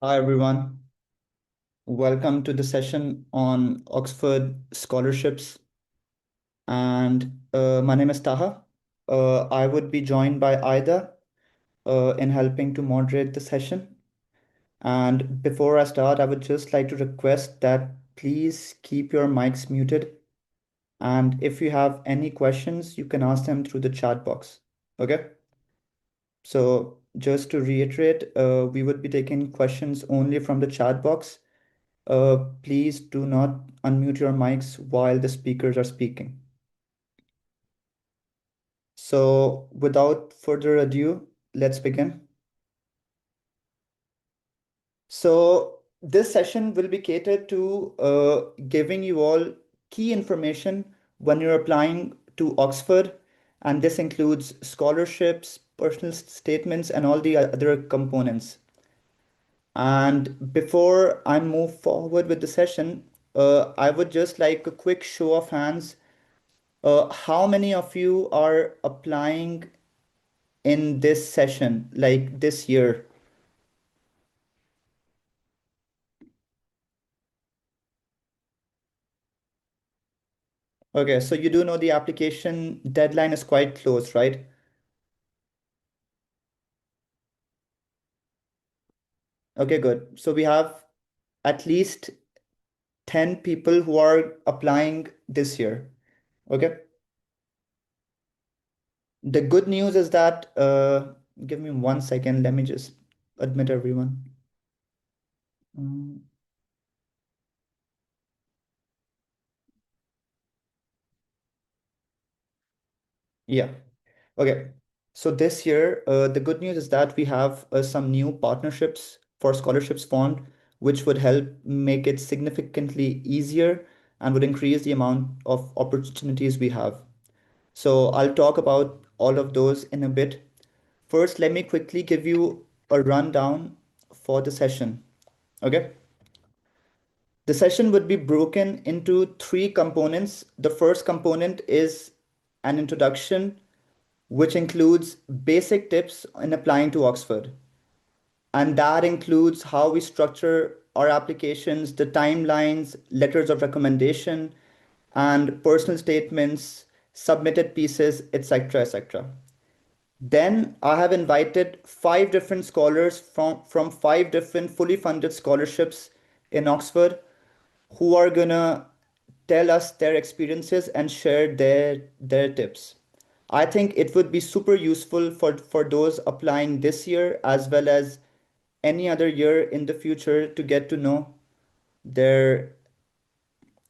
Hi, everyone. Welcome to the session on Oxford scholarships. And my name is Taha. I would be joined by Ida in helping to moderate the session. And before I start, I would just like to request that please keep your mics muted. And if you have any questions, you can ask them through the chat box. Okay? So just to reiterate, we would be taking questions only from the chat box. Please do not unmute your mics while the speakers are speaking. So without further ado, let's begin. So this session will be catered to giving you all key information when you're applying to Oxford, and this includes scholarships, personal statements, and all the other components. And before I move forward with the session, I would just like a quick show of hands. How many of you are applying in this session, like this year? Okay, so you do know the application deadline is quite close, right? Okay, good. So we have at least 10 people who are applying this year. Okay. The good news is that, give me 1 second. Let me just admit everyone. Mm, yeah. Okay. So this year, the good news is that we have some new partnerships for scholarships fund, which would help make it significantly easier and would increase the amount of opportunities we have. So I'll talk about all of those in a bit. First, let me quickly give you a rundown for the session. Okay. The session would be broken into three components. The first component is an introduction, which includes basic tips in applying to Oxford. And that includes how we structure our applications, the timelines, letters of recommendation, and personal statements, submitted pieces, etc., etc. Then I have invited five different scholars from five different fully funded scholarships in Oxford who are gonna tell us their experiences and share their tips. I think it would be super useful for those applying this year as well as any other year in the future to get to know their,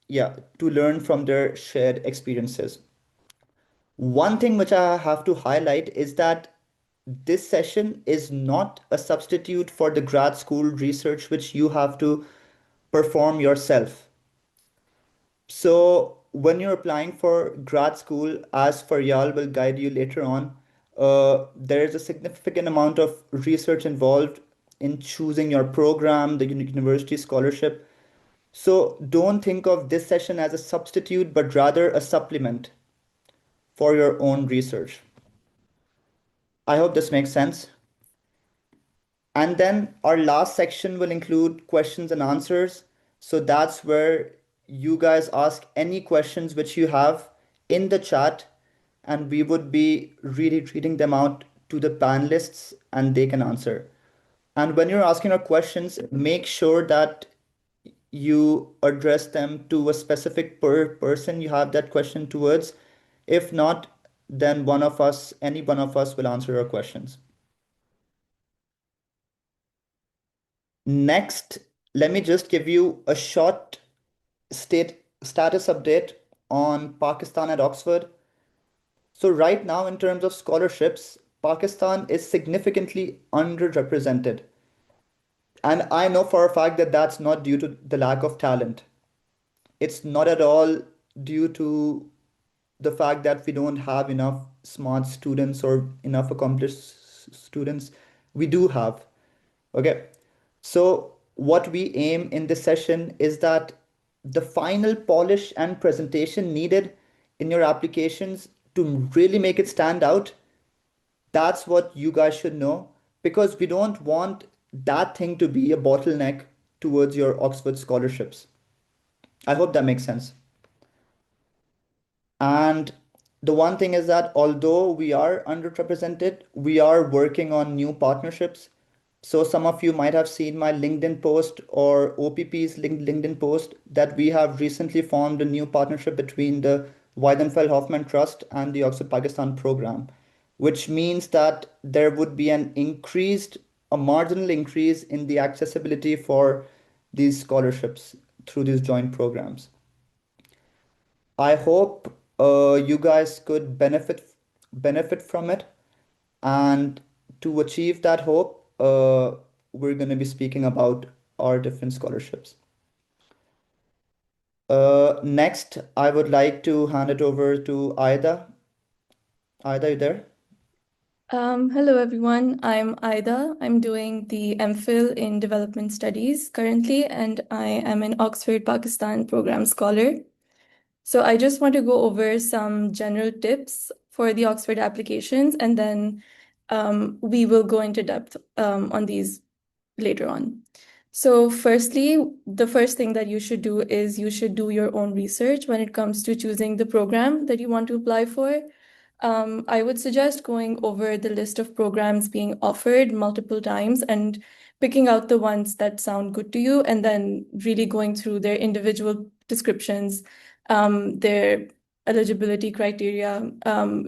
yeah, to learn from their shared experiences. One thing which I have to highlight is that this session is not a substitute for the grad school research which you have to perform yourself. So when you're applying for grad school, as Faryal will guide you later on, there is a significant amount of research involved in choosing your program, the university scholarship. So don't think of this session as a substitute, but rather a supplement for your own research. I hope this makes sense. And then our last section will include questions and answers. So that's where you guys ask any questions which you have in the chat, and we would be really reading them out to the panelists and they can answer. And when you're asking our questions, make sure that you address them to a specific person you have that question towards. If not, then one of us, any one of us will answer your questions. Next, let me just give you a short status update on Pakistan at Oxford. So right now, in terms of scholarships, Pakistan is significantly underrepresented. And I know for a fact that that's not due to the lack of talent. It's not at all due to the fact that we don't have enough smart students or enough accomplished students. We do have. Okay. So what we aim in this session is that the final polish and presentation needed in your applications to really make it stand out, that's what you guys should know, because we don't want that thing to be a bottleneck towards your Oxford scholarships. I hope that makes sense. And the one thing is that although we are underrepresented, we are working on new partnerships. So some of you might have seen my LinkedIn post or OPP's LinkedIn post that we have recently formed a new partnership between the Weidenfeld-Hoffmann Trust and the Oxford Pakistan program, which means that there would be a marginal increase in the accessibility for these scholarships through these joint programs. I hope you guys could benefit from it. And to achieve that hope, we're going to be speaking about our different scholarships. Next, I would like to hand it over to Aida. Aida, you there? Hello, everyone. I'm Aida. I'm doing the MPhil in Development Studies currently, and I am an Oxford, Pakistan program scholar. So I just want to go over some general tips for the Oxford applications, and then we will go into depth on these later on. So firstly, the first thing that you should do is you should do your own research when it comes to choosing the program that you want to apply for. I would suggest going over the list of programs being offered multiple times and picking out the ones that sound good to you, and then really going through their individual descriptions, their eligibility criteria,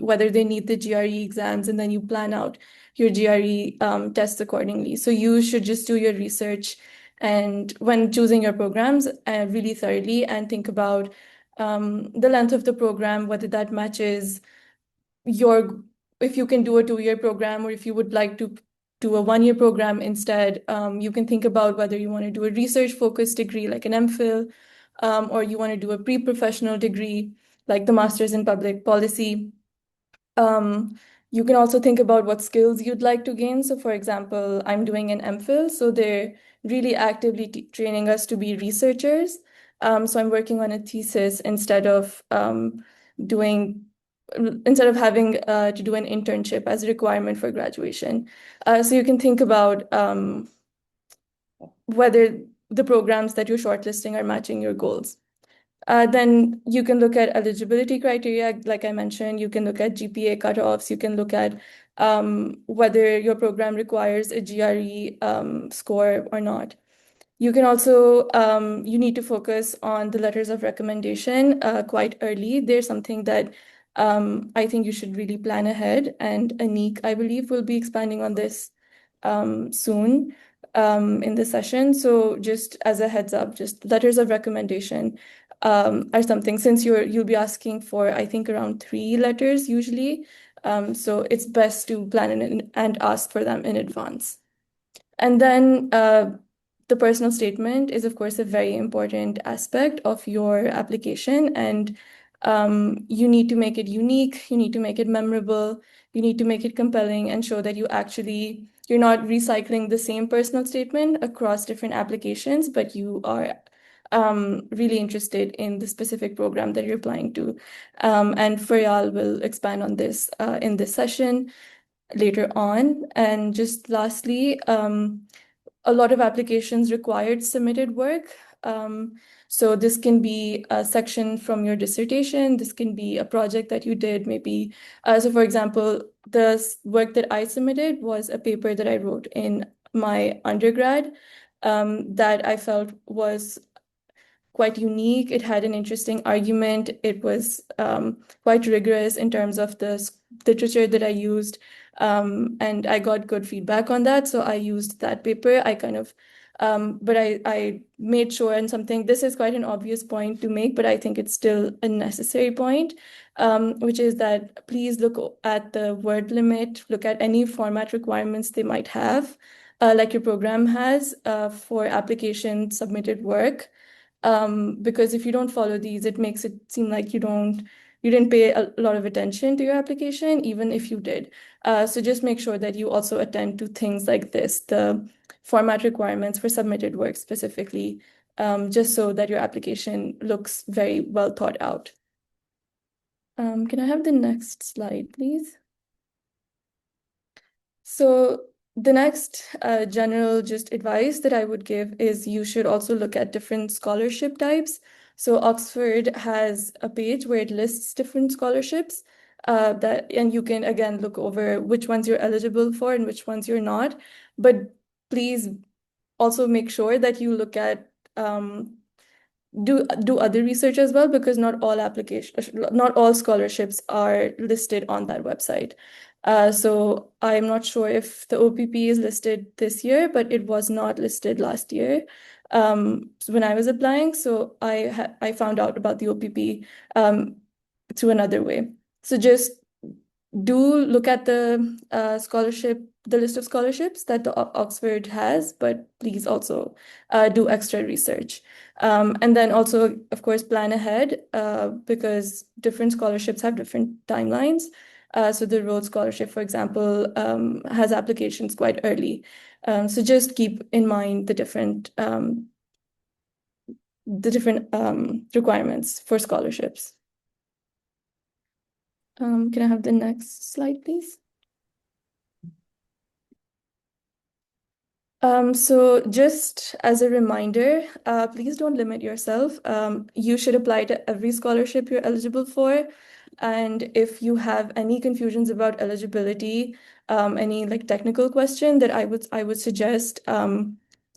whether they need the GRE exams, and then you plan out your GRE tests accordingly. So you should just do your research and when choosing your programs really thoroughly and think about the length of the program, whether that matches your if you can do a 2-year program or if you would like to do a 1-year program instead. You can think about whether you want to do a research focused degree like an MPhil, or you want to do a pre-professional degree like the Masters in Public Policy. Um, you can also think about what skills you'd like to gain. So, for example, I'm doing an MPhil, so they're really actively training us to be researchers. So I'm working on a thesis doing instead of having to do an internship as a requirement for graduation. So you can think about whether the programs that you're shortlisting are matching your goals. Then you can look at eligibility criteria. Like I mentioned, you can look at GPA cutoffs. You can look at whether your program requires a GRE score or not. You can also, you need to focus on the letters of recommendation quite early. There's something that I think you should really plan ahead. And Anik, I believe, will be expanding on this soon in the session. So just as a heads up, just letters of recommendation are something, since you'll be asking for, I think, around 3 letters usually. So it's best to plan and ask for them in advance. And then the personal statement is, of course, a very important aspect of your application. And you need to make it unique, you need to make it memorable, you need to make it compelling and show that you're not recycling the same personal statement across different applications, but you are really interested in the specific program that you're applying to. And Faryal will expand on this in this session later on. And just lastly, a lot of applications required submitted work. So this can be a section from your dissertation. This can be a project that you did, maybe. So for example, the work that I submitted was a paper that I wrote in my undergrad that I felt was quite unique. It had an interesting argument. It was quite rigorous in terms of the literature that I used. And I got good feedback on that. So I used that paper. But I made sure, and something, this is quite an obvious point to make, but I think it's still a necessary point, which is that please look at the word limit, look at any format requirements they might have, like your program has for application submitted work. Because if you don't follow these, it makes it seem like you didn't pay a lot of attention to your application, even if you did. So just make sure that you also attend to things like this, the format requirements for submitted work specifically, just so that your application looks very well thought out. Can I have the next slide, please? So The next general just advice that I would give is you should also look at different scholarship types. So Oxford has a page where it lists different scholarships and you can again look over which ones you're eligible for and which ones you're not. But please also make sure that you look at do other research as well, because not all scholarships are listed on that website. So I'm not sure if the OPP is listed this year, but it was not listed last year when I was applying. So I found out about the OPP through another way. So just do look at the list of scholarships that the Oxford has, but please also do extra research. And then also, of course, plan ahead because different scholarships have different timelines. So the Rhodes Scholarship, for example, has applications quite early. So just keep in mind the different requirements for scholarships. Can I have the next slide, please? So just as a reminder, please don't limit yourself. You should apply to every scholarship you're eligible for. And if you have any confusions about eligibility, any like technical question, that I would suggest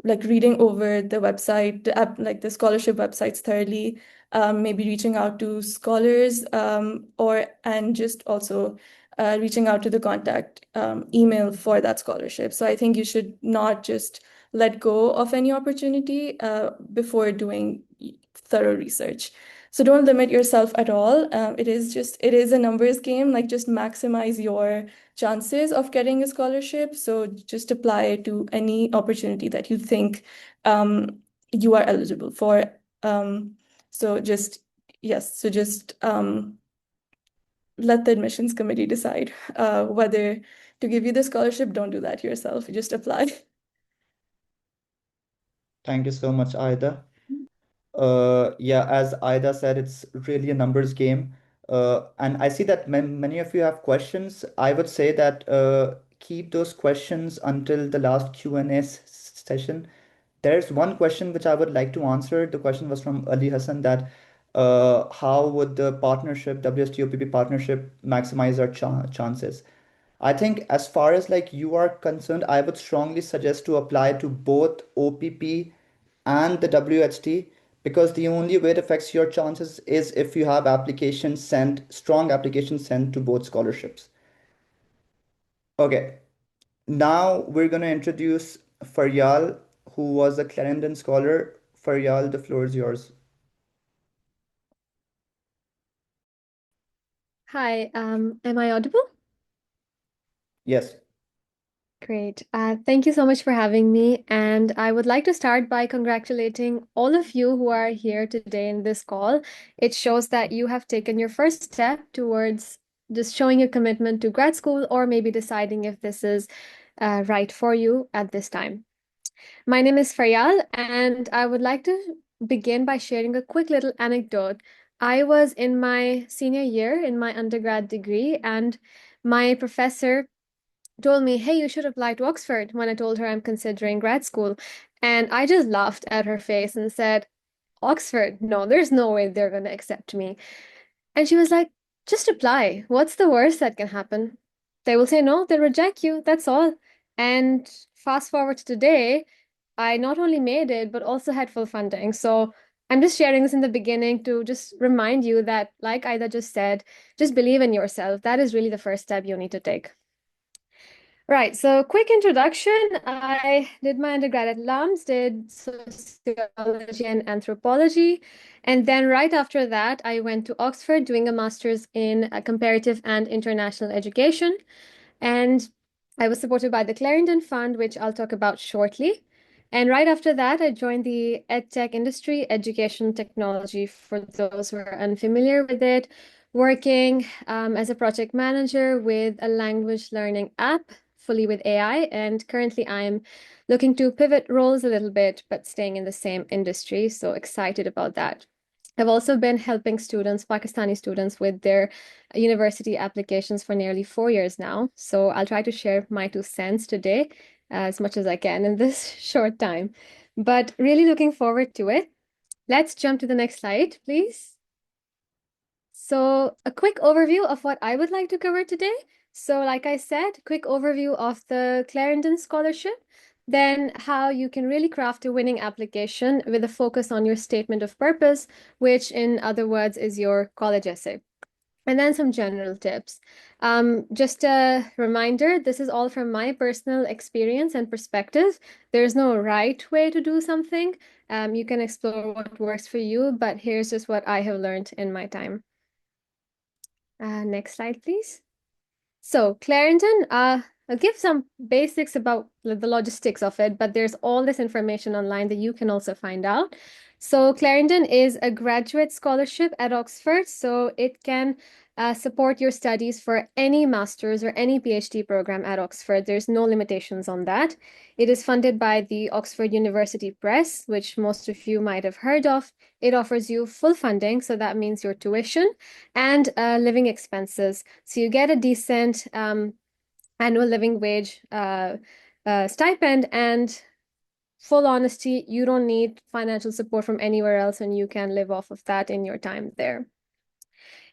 like reading over the website, like the scholarship websites thoroughly, maybe reaching out to scholars, and just also reaching out to the contact email for that scholarship. So I think you should not just let go of any opportunity before doing thorough research. So don't limit yourself at all. It is a numbers game. Like just maximize your chances of getting a scholarship. So just apply to any opportunity that you think you are eligible for. So just yes, so just let the admissions committee decide whether to give you the scholarship. Don't do that yourself. Just apply. Thank you so much, Aida. Yeah, as Aida said, it's really a numbers game. And I see that many of you have questions. I would say that keep those questions until the last Q&A session. There's one question which I would like to answer. The question was from Ali Hassan that how would the partnership, WSTOPP partnership, maximize our chances? I think as far as like you are concerned, I would strongly suggest to apply to both OPP and the WHT because the only way it affects your chances is if you have applications sent, strong applications sent to both scholarships. Okay, now we're going to introduce Faryal, who was a Clarendon scholar. Faryal, the floor is yours. Hi, am I audible? Yes. Great. Thank you so much for having me. And I would like to start by congratulating all of you who are here today in this call. It shows that you have taken your first step towards just showing your commitment to grad school or maybe deciding if this is right for you at this time. My name is Faryal, and I would like to begin by sharing a quick little anecdote. I was in my senior year in my undergrad degree, and my professor told me, "Hey, you should apply to Oxford," when I told her I'm considering grad school. And I just laughed at her face and said, "Oxford? No, there's no way they're going to accept me." And she was like, "Just apply. What's the worst that can happen? They will say no, they'll reject you. That's all." And fast forward to today, I not only made it, but also had full funding. So I'm just sharing this in the beginning to just remind you that, like Ida just said, just believe in yourself. That is really the first step you need to take. Right, so quick introduction. I did my undergrad at LUMS, did sociology and anthropology. And then right after that, I went to Oxford doing a master's in comparative and international education. And I was supported by the Clarendon Fund, which I'll talk about shortly. And right after that, I joined the EdTech industry, education technology, for those who are unfamiliar with it, working as a project manager with a language learning app, fully with AI. And currently, I'm looking to pivot roles a little bit, but staying in the same industry. So excited about that. I've also been helping students, Pakistani students, with their university applications for nearly 4 years now. So I'll try to share my 2 cents today as much as I can in this short time. But really looking forward to it. Let's jump to the next slide, please. So a quick overview of what I would like to cover today. So like I said, quick overview of the Clarendon Scholarship, then how you can really craft a winning application with a focus on your statement of purpose, which in other words is your college essay. And then some general tips. Just a reminder, this is all from my personal experience and perspective. There's no right way to do something. You can explore what works for you, but here's just what I have learned in my time. Next slide, please. So Clarendon, I'll give some basics about the logistics of it, but there's all this information online that you can also find out. So Clarendon is a graduate scholarship at Oxford, so it can support your studies for any master's or any PhD program at Oxford. There's no limitations on that. It is funded by the Oxford University Press, which most of you might have heard of. It offers you full funding, so that means your tuition and living expenses. So you get a decent annual living wage stipend, and full honesty, you don't need financial support from anywhere else, and you can live off of that in your time there.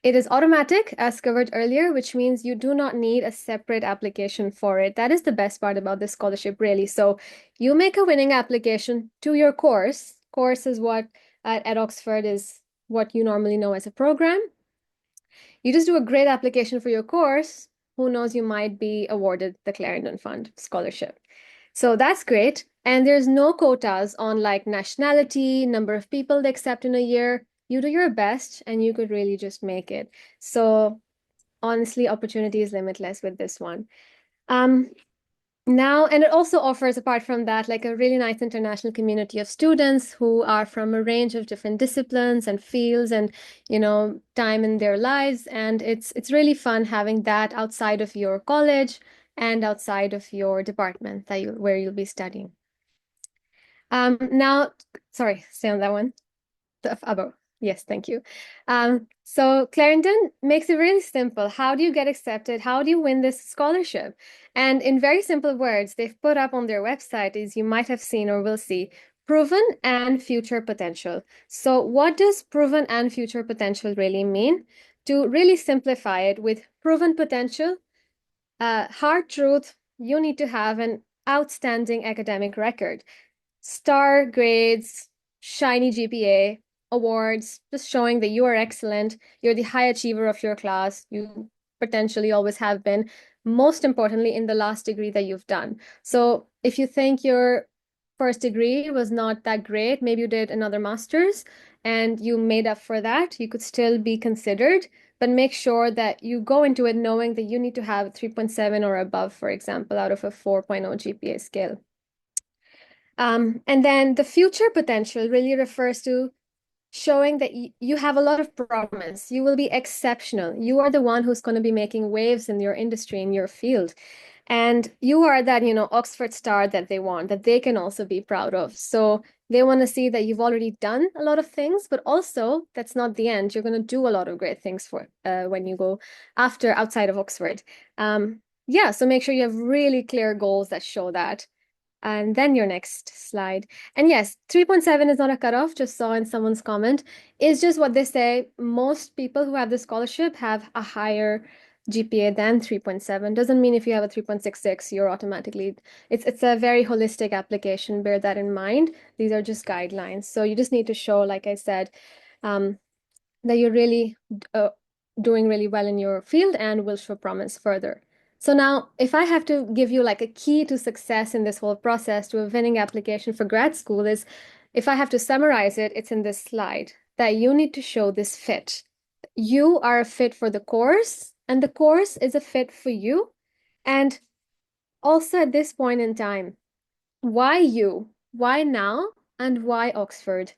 It is automatic, as covered earlier, which means you do not need a separate application for it. That is the best part about this scholarship, really. So you make a winning application to your course. Course is what at Oxford is what you normally know as a program. You just do a great application for your course. Who knows, you might be awarded the Clarendon Fund scholarship. So that's great. And there's no quotas on like nationality, number of people they accept in a year. You do your best and you could really just make it. So honestly, opportunity is limitless with this one. Now, and it also offers, apart from that, like a really nice international community of students who are from a range of different disciplines and fields and, time in their lives. And it's really fun having that outside of your college and outside of your department where you'll be studying. Now, sorry, stay on that one. Above. Yes, thank you. So Clarendon makes it really simple. How do you get accepted? How do you win this scholarship? And in very simple words, they've put up on their website, as you might have seen or will see, proven and future potential. So what does proven and future potential really mean? To really simplify it, with proven potential, hard truth, you need to have an outstanding academic record. Star grades, shiny GPA, awards, just showing that you are excellent, you're the high achiever of your class, you potentially always have been, most importantly, in the last degree that you've done. So if you think your first degree was not that great, maybe you did another master's and you made up for that, you could still be considered, but make sure that you go into it knowing that you need to have 3.7 or above, for example, out of a 4.0 GPA scale. And then the future potential really refers to showing that you have a lot of promise. You will be exceptional. You are the one who's going to be making waves in your industry, in your field. And you are that, Oxford star that they want, that they can also be proud of. So they want to see that you've already done a lot of things, but also that's not the end. You're going to do a lot of great things for when you go outside of Oxford. Yeah, so make sure you have really clear goals that show that. And then your next slide. And yes, 3.7 is not a cutoff, just saw in someone's comment. It's just what they say. Most people who have the scholarship have a higher GPA than 3.7. Doesn't mean if you have a 3.66, you're automatically, it's a very holistic application. Bear that in mind. These are just guidelines. So you just need to show, like I said, that you're really doing really well in your field and will show promise further. So now, if I have to give you like a key to success in this whole process to a winning application for grad school is, if I have to summarize it, it's in this slide, that you need to show this fit. You are a fit for the course, and the course is a fit for you. And also at this point in time, why you? Why now? And why Oxford?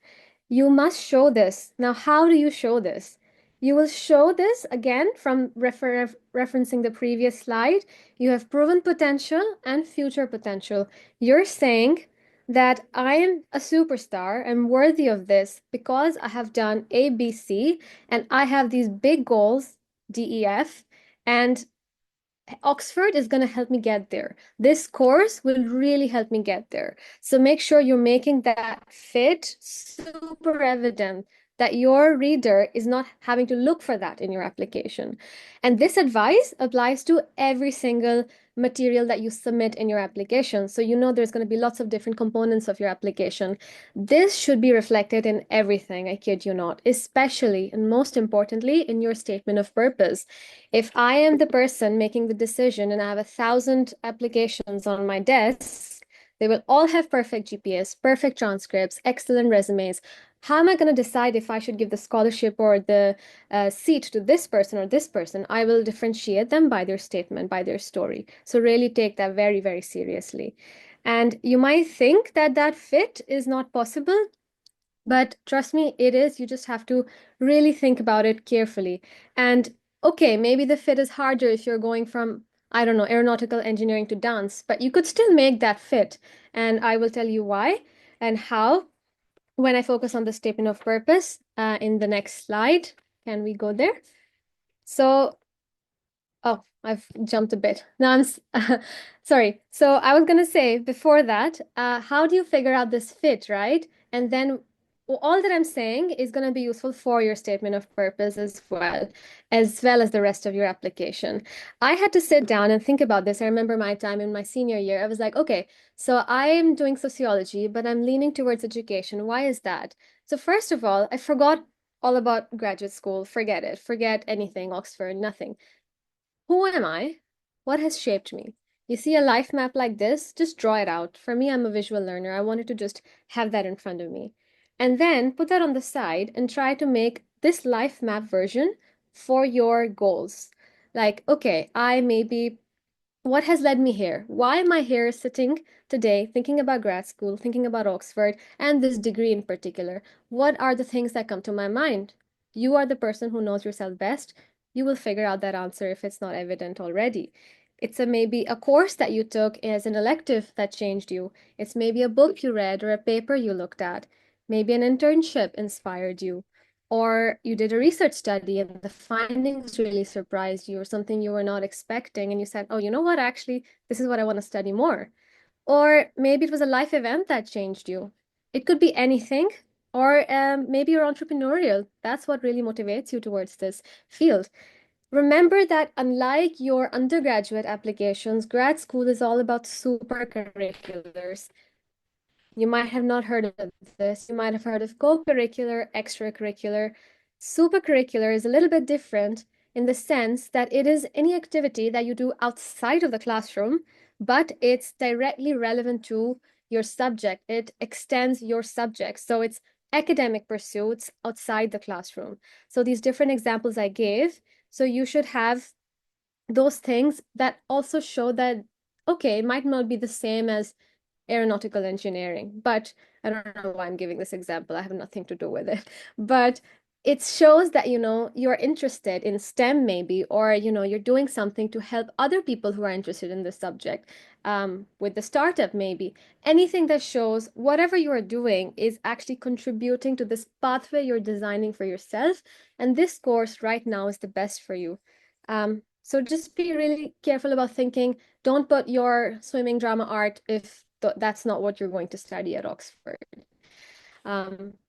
You must show this. Now, how do you show this? You will show this again from referencing the previous slide. You have proven potential and future potential. You're saying, that I am a superstar, I'm worthy of this because I have done A, B, C, and I have these big goals, D, E, F, and Oxford is going to help me get there. This course will really help me get there. So make sure you're making that fit super evident that your reader is not having to look for that in your application. And this advice applies to every single material that you submit in your application. So you know there's going to be lots of different components of your application. This should be reflected in everything, I kid you not, especially and most importantly in your statement of purpose. If I am the person making the decision and I have 1,000 applications on my desk, they will all have perfect GPAs, perfect transcripts, excellent resumes. How am I going to decide if I should give the scholarship or the seat to this person or this person? I will differentiate them by their statement, by their story. So really take that very, very seriously. And you might think that that fit is not possible, but trust me, it is. You just have to really think about it carefully. And okay, maybe the fit is harder if you're going from, I don't know, aeronautical engineering to dance, but you could still make that fit. And I will tell you why and how when I focus on the statement of purpose in the next slide. Can we go there? So oh, I've jumped a bit. No, sorry. So I was gonna say before that, how do you figure out this fit, right? And then all that I'm saying is gonna be useful for your statement of purpose as well as the rest of your application. I had to sit down and think about this. I remember my time in my senior year. I was like, okay, so I'm doing sociology, but I'm leaning towards education. Why is that? So first of all, I forgot all about graduate school. Forget it. Forget anything, Oxford, nothing. Who am I? What has shaped me? You see a life map like this, just draw it out. For me, I'm a visual learner. I wanted to just have that in front of me. And then put that on the side and try to make this life map version for your goals. Like, okay, I maybe what has led me here? Why am I here sitting today thinking about grad school, thinking about Oxford, and this degree in particular? What are the things that come to my mind? You are the person who knows yourself best. You will figure out that answer if it's not evident already. It's maybe a course that you took as an elective that changed you. It's maybe a book you read or a paper you looked at. Maybe an internship inspired you. Or you did a research study and the findings really surprised you, or something you were not expecting, and you said, oh, you know what, actually, this is what I want to study more. Or maybe it was a life event that changed you. It could be anything, or maybe you're entrepreneurial. That's what really motivates you towards this field. Remember that unlike your undergraduate applications, grad school is all about super curriculars. You might have not heard of this. You might have heard of co-curricular, extracurricular. Supercurricular is a little bit different in the sense that it is any activity that you do outside of the classroom, but it's directly relevant to your subject. It extends your subject. So it's academic pursuits outside the classroom. So these different examples I gave, so you should have those things that also show that, okay, it might not be the same as aeronautical engineering, but I don't know why I'm giving this example. I have nothing to do with it. But it shows that, you're interested in STEM maybe, or, you're doing something to help other people who are interested in the subject, with the startup maybe. Anything that shows whatever you are doing is actually contributing to this pathway you're designing for yourself. And this course right now is the best for you. So just be really careful about thinking, don't put your swimming, drama, art if that's not what you're going to study at Oxford.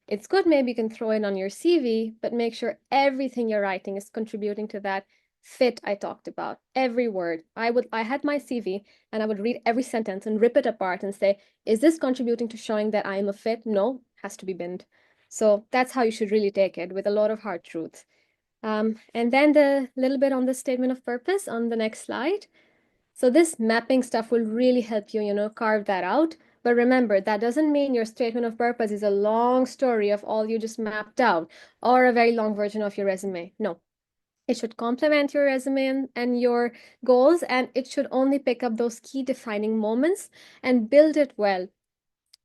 It's good, maybe you can throw it on your CV, but make sure everything you're writing is contributing to that fit I talked about. Every word. I had my CV and I would read every sentence and rip it apart and say, is this contributing to showing that I am a fit? No, has to be binned. So that's how you should really take it, with a lot of hard truths. And then the little bit on the statement of purpose on the next slide. So this mapping stuff will really help you, carve that out. But remember, that doesn't mean your statement of purpose is a long story of all you just mapped out or a very long version of your resume. No, it should complement your resume and your goals, and it should only pick up those key defining moments and build it well.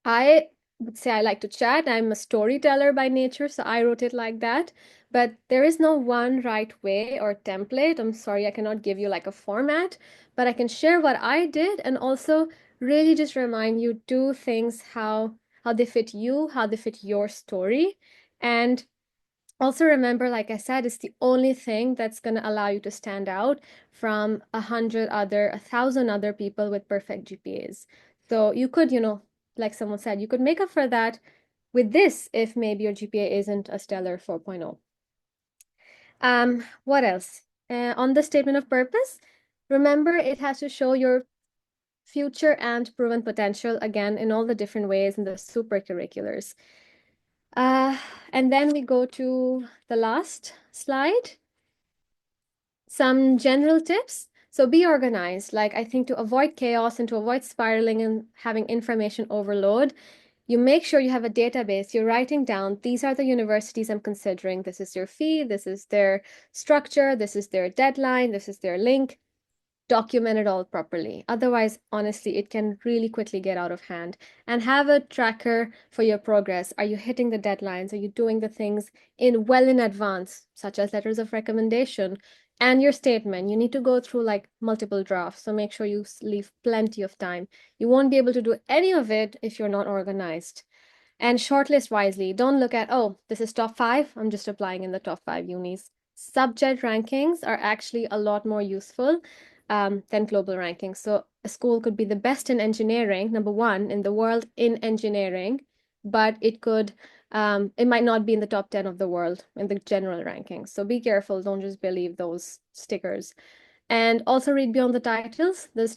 I would say I like to chat. I'm a storyteller by nature, so I wrote it like that. But there is no one right way or template. I'm sorry, I cannot give you like a format, but I can share what I did and also really just remind you do things how they fit you, how they fit your story. And also remember, like I said, it's the only thing that's going to allow you to stand out from 1,000 other people with perfect GPAs. So you could, like someone said, you could make up for that with this if maybe your GPA isn't a stellar 4.0. What else? On the statement of purpose, remember it has to show your future and proven potential again in all the different ways in the super curriculars. Uh, and then we go to the last slide. Some general tips. So be organized. Like I think to avoid chaos and to avoid spiraling and having information overload, you make sure you have a database. You're writing down, these are the universities I'm considering. This is their fee, this is their structure, this is their deadline, this is their link. Document it all properly. Otherwise, honestly, it can really quickly get out of hand. And have a tracker for your progress. Are you hitting the deadlines? Are you doing the things well in advance, such as letters of recommendation? And your statement, you need to go through like multiple drafts. So make sure you leave plenty of time. You won't be able to do any of it if you're not organized. And shortlist wisely. Don't look at, oh, this is top 5. I'm just applying in the top 5 unis. Subject rankings are actually a lot more useful than global rankings. So a school could be the best in engineering, number 1 in the world in engineering, but it might not be in the top 10 of the world in the general rankings. So be careful. Don't just believe those stickers. And also read beyond the titles. The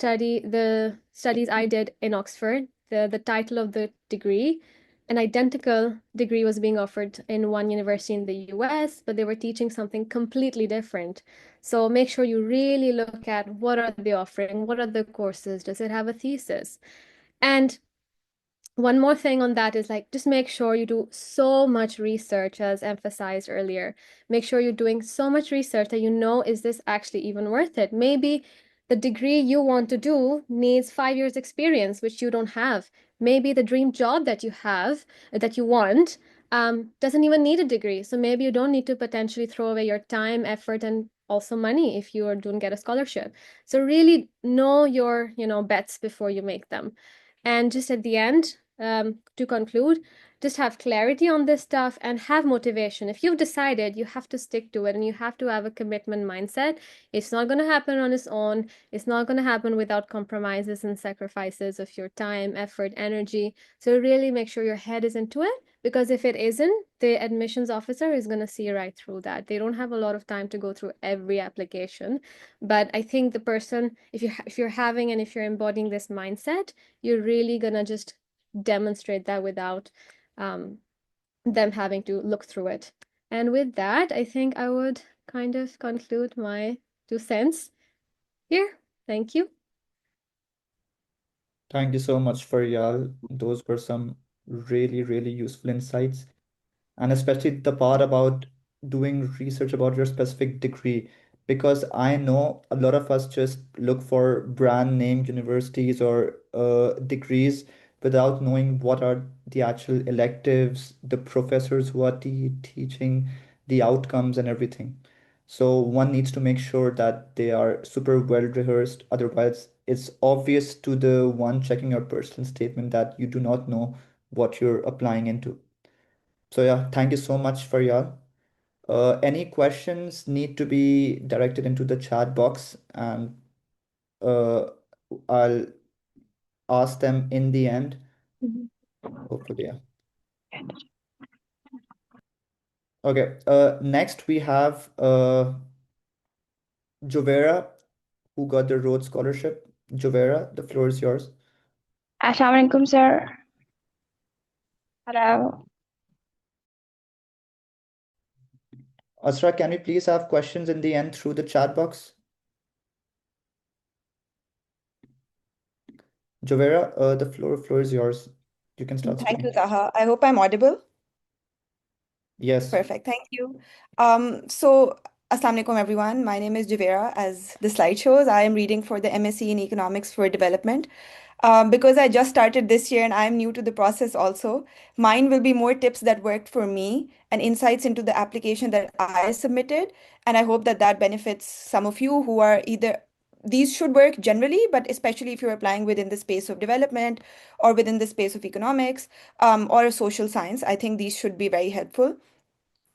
studies I did in Oxford, the title of the degree, an identical degree was being offered in one university in the US, but they were teaching something completely different. So make sure you really look at what are they offering, what are the courses, does it have a thesis? And one more thing on that is like just make sure you do so much research as emphasized earlier. Make sure you're doing so much research that you know, is this actually even worth it? Maybe the degree you want to do needs 5 years experience, which you don't have. Maybe the dream job that you have, that you want, doesn't even need a degree. So maybe you don't need to potentially throw away your time, effort, and also money if you don't get a scholarship. So really know your, bets before you make them. And just at the end, to conclude, just have clarity on this stuff and have motivation. If you've decided, you have to stick to it and you have to have a commitment mindset. It's not going to happen on its own. It's not going to happen without compromises and sacrifices of your time, effort, energy. So really make sure your head is into it, because if it isn't, the admissions officer is going to see right through that. They don't have a lot of time to go through every application. But I think the person, if you're having and if you're embodying this mindset, you're really gonna just demonstrate that without them having to look through it. And with that, I think I would kind of conclude my 2 cents here. Thank you. Thank you so much, Faryal. Those were some really, really useful insights. And especially the part about doing research about your specific degree, because I know a lot of us just look for brand name universities or degrees without knowing what are the actual electives, the professors who are teaching, the outcomes and everything. So one needs to make sure that they are super well rehearsed. Otherwise, it's obvious to the one checking your personal statement that you do not know what you're applying into. So yeah, thank you so much, Faryal. Any questions need to be directed into the chat box, and uh, I'll ask them in the end. Mhm. Hopefully, yeah. Okay. Next we have Jovera, who got the Rhodes Scholarship. Jovera, the floor is yours. Assalamualaikum, sir. Hello. Asra, can we please have questions in the end through the chat box? Jovera, the floor is yours. You can start Thank you, speaking. Taha. I hope I'm audible. Yes. Perfect. Thank you. So, Assalamu alaikum, everyone. My name is Javera. As the slide shows, I am reading for the MSc in Economics for Development. Because I just started this year and I'm new to the process also, mine will be more tips that worked for me and insights into the application that I submitted. And I hope that that benefits some of you who are either, these should work generally, but especially if you're applying within the space of development or within the space of economics or social science. I think these should be very helpful.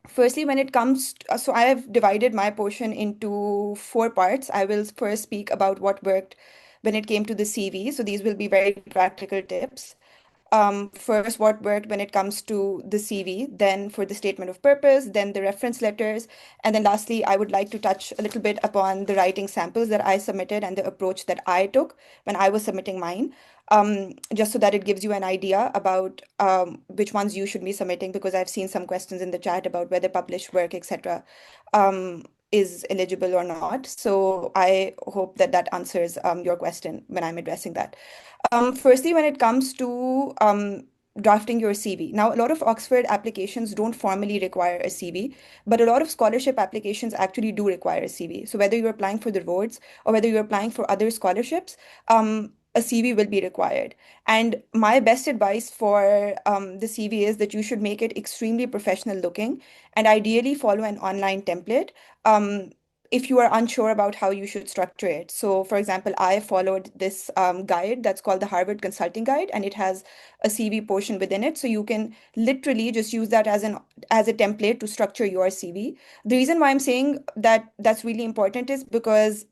Firstly, when it comes so I have divided my portion into four parts. I will first speak about what worked when it came to the CV. So these will be very practical tips. First, what worked when it comes to the CV, then for the statement of purpose, then the reference letters, and then lastly, I would like to touch a little bit upon the writing samples that I submitted and the approach that I took when I was submitting mine, just so that it gives you an idea about which ones you should be submitting, because I've seen some questions in the chat about whether published work, etc., is eligible or not. So I hope that that answers your question when I'm addressing that. Firstly, when it comes to drafting your CV. Now, a lot of Oxford applications don't formally require a CV, but a lot of scholarship applications actually do require a CV. So whether you're applying for the Rhodes or whether you're applying for other scholarships, a CV will be required. And my best advice for the CV is that you should make it extremely professional looking and ideally follow an online template. Um, if you are unsure about how you should structure it. So, for example, I followed this guide that's called the Harvard Consulting Guide, and it has a CV portion within it. So you can literally just use that as a template to structure your CV. The reason why I'm saying that that's really important is because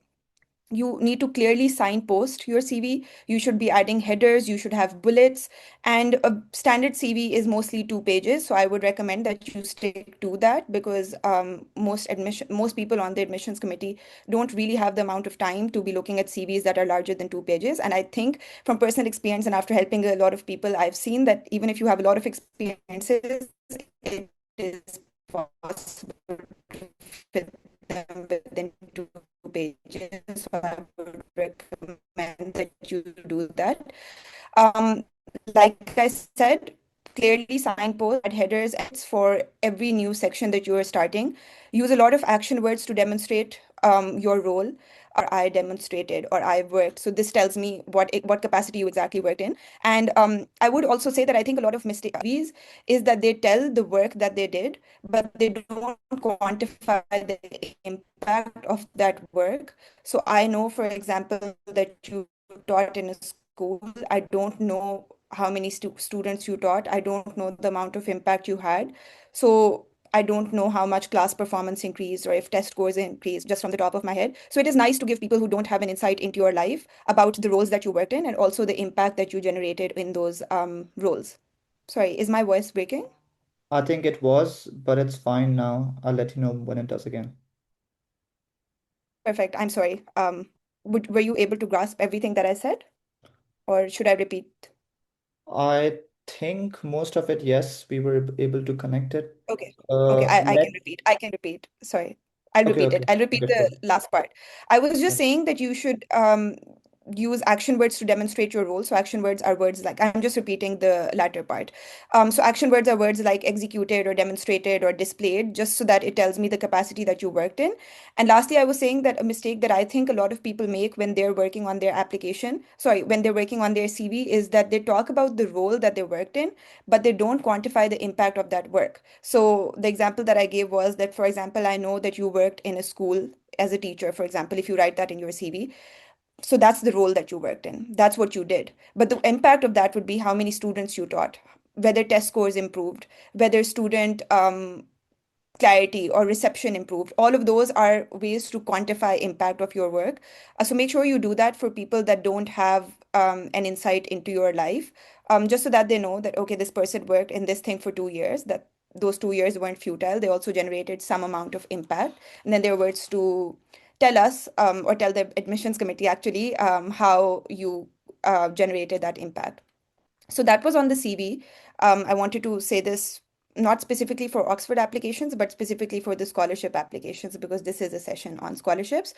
you need to clearly signpost your CV. You should be adding headers, you should have bullets, and a standard CV is mostly 2 pages. So I would recommend that you stick to that because most people on the admissions committee don't really have the amount of time to be looking at CVs that are larger than 2 pages. And I think from personal experience and after helping a lot of people, I've seen that even if you have a lot of experiences, it is possible to fit them within 2 pages. So I would recommend that you do that. Um, like I said, clearly signpost, add headers and for every new section that you are starting. Use a lot of action words to demonstrate your role. I demonstrated or I worked. So this tells me what capacity you exactly worked in. And I would also say that I think a lot of mistakes is that they tell the work that they did, but they don't quantify the impact of that work. So I know, for example, that you taught in a school. I don't know how many students you taught. I don't know the amount of impact you had. So I don't know how much class performance increased or if test scores increased just from the top of my head. So it is nice to give people who don't have an insight into your life about the roles that you worked in and also the impact that you generated in those roles. Sorry, is my voice breaking? I think it was, but it's fine now. I'll let you know when it does again. Perfect. I'm sorry. Were you able to grasp everything that I said, or should I repeat? I think most of it, yes, we were able to connect it. Okay. Okay, I Let can repeat. I can repeat. Sorry. I'll Okay, repeat okay, it. I'll repeat okay, the sure. last part. I was just Yes. saying that you should use action words to demonstrate your role. So action words are words like, I'm just repeating the latter part. So action words are words like executed or demonstrated or displayed, just so that it tells me the capacity that you worked in. And lastly, I was saying that a mistake that I think a lot of people make when they're working on their application, sorry, when they're working on their CV is that they talk about the role that they worked in, but they don't quantify the impact of that work. So the example that I gave was that, for example, I know that you worked in a school as a teacher, for example, if you write that in your CV. So that's the role that you worked in. That's what you did. But the impact of that would be how many students you taught, whether test scores improved, whether student clarity or reception improved. All of those are ways to quantify impact of your work. So make sure you do that for people that don't have an insight into your life, just so that they know that, okay, this person worked in this thing for 2 years, that those 2 years weren't futile. They also generated some amount of impact. And then there were words to tell us or tell the admissions committee actually how you generated that impact. So that was on the CV. I wanted to say this not specifically for Oxford applications, but specifically for the scholarship applications, because this is a session on scholarships.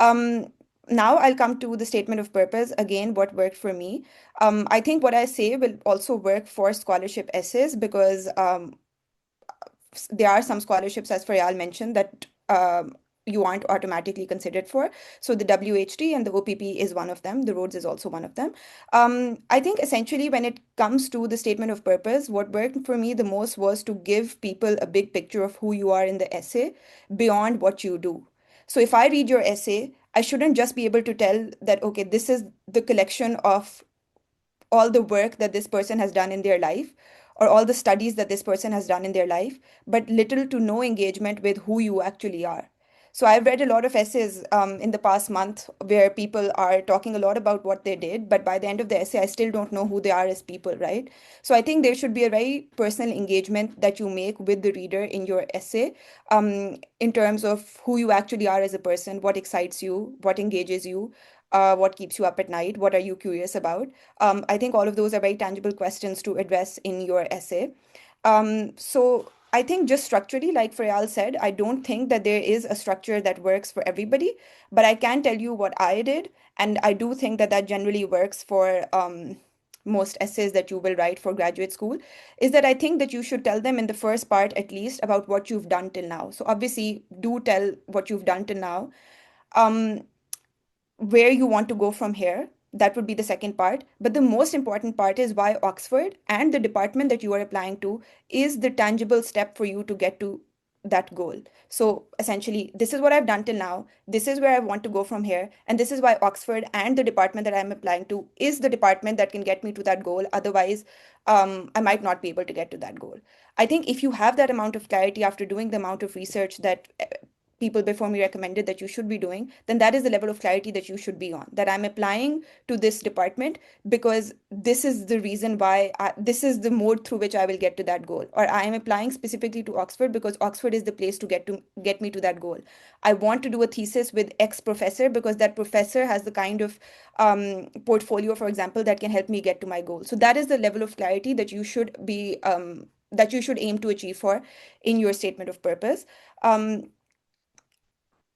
Um, Now I'll come to the statement of purpose. Again, what worked for me. I think what I say will also work for scholarship essays because there are some scholarships, as Faryal mentioned, that you aren't automatically considered for. So the WHT and the OPP is one of them. The Rhodes is also one of them. I think essentially when it comes to the statement of purpose, what worked for me the most was to give people a big picture of who you are in the essay beyond what you do. So if I read your essay, I shouldn't just be able to tell that, okay, this is the collection of all the work that this person has done in their life or all the studies that this person has done in their life, but little to no engagement with who you actually are. So I've read a lot of essays in the past month where people are talking a lot about what they did, but by the end of the essay, I still don't know who they are as people, right? So I think there should be a very personal engagement that you make with the reader in your essay, in terms of who you actually are as a person, what excites you, what engages you, what keeps you up at night, what are you curious about. I think all of those are very tangible questions to address in your essay. So I think just structurally, like Frayal said, I don't think that there is a structure that works for everybody, but I can tell you what I did, and I do think that that generally works for most essays that you will write for graduate school, is that I think that you should tell them in the first part at least about what you've done till now. So obviously, do tell what you've done till now. Um, where you want to go from here. That would be the second part. But the most important part is why Oxford and the department that you are applying to is the tangible step for you to get to that goal. So essentially, this is what I've done till now. This is where I want to go from here. And this is why Oxford and the department that I'm applying to is the department that can get me to that goal. Otherwise, I might not be able to get to that goal. I think if you have that amount of clarity after doing the amount of research that people before me recommended that you should be doing, then that is the level of clarity that you should be on. That I'm applying to this department because this is the reason why this is the mode through which I will get to that goal. Or I am applying specifically to Oxford because Oxford is the place to get me to that goal. I want to do a thesis with X professor because that professor has the kind of portfolio, for example, that can help me get to my goal. So that is the level of clarity that you should be that you should aim to achieve for in your statement of purpose. Um,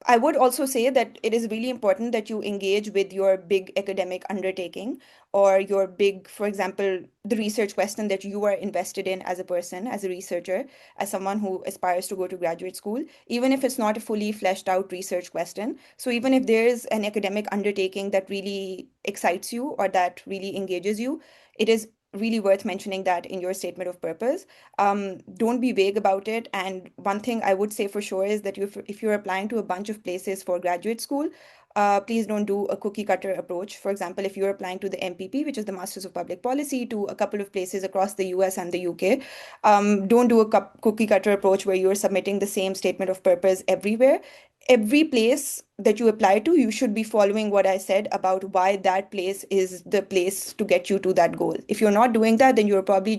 I would also say that it is really important that you engage with your big academic undertaking or your big, for example, the research question that you are invested in as a person, as a researcher, as someone who aspires to go to graduate school, even if it's not a fully fleshed out research question. So even if there is an academic undertaking that really excites you or that really engages you, it is really worth mentioning that in your statement of purpose. Don't be vague about it. And one thing I would say for sure is that if you're applying to a bunch of places for graduate school, please don't do a cookie cutter approach. For example, if you're applying to the MPP, which is the Masters of Public Policy, to a couple of places across the US and the UK, don't do a cookie cutter approach where you're submitting the same statement of purpose everywhere. Every place that you apply to, you should be following what I said about why that place is the place to get you to that goal. If you're not doing that, then you're probably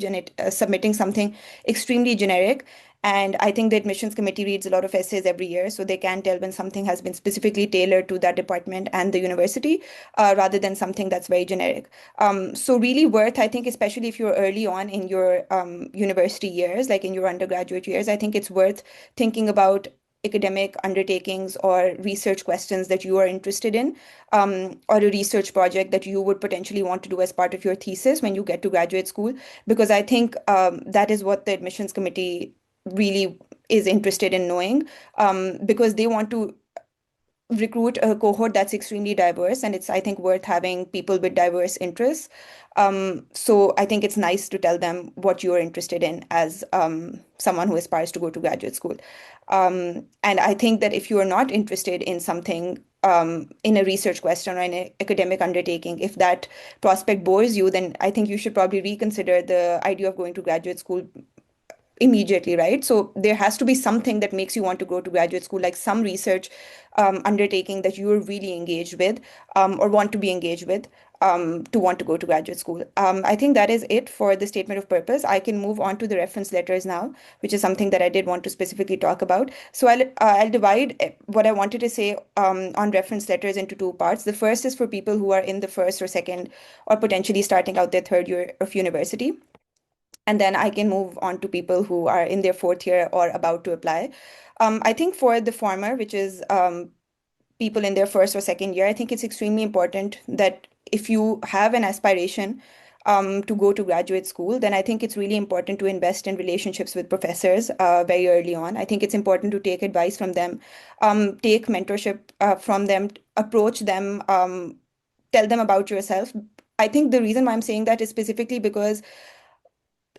submitting something extremely generic. And I think the admissions committee reads a lot of essays every year, so they can tell when something has been specifically tailored to that department and the university, rather than something that's very generic. So really worth, I think, especially if you're early on in your university years, like in your undergraduate years, I think it's worth thinking about academic undertakings or research questions that you are interested in, or a research project that you would potentially want to do as part of your thesis when you get to graduate school, because I think that is what the admissions committee really is interested in knowing, because they want to recruit a cohort that's extremely diverse, and it's, I think, worth having people with diverse interests. So I think it's nice to tell them what you're interested in as someone who aspires to go to graduate school. And I think that if you are not interested in something, in a research question or in an academic undertaking, if that prospect bores you, then I think you should probably reconsider the idea of going to graduate school immediately, right? So there has to be something that makes you want to go to graduate school, like some research undertaking that you're really engaged with, or want to be engaged with, to want to go to graduate school. I think that is it for the statement of purpose. I can move on to the reference letters now, which is something that I did want to specifically talk about. So I'll divide what I wanted to say on reference letters into two parts. The first is for people who are in the first or second, or potentially starting out their third year of university. And then I can move on to people who are in their fourth year or about to apply. I think for the former, which is people in their first or second year, I think it's extremely important that if you have an aspiration to go to graduate school, then I think it's really important to invest in relationships with professors very early on. I think it's important to take advice from them, take mentorship from them, approach them, tell them about yourself. I think the reason why I'm saying that is specifically because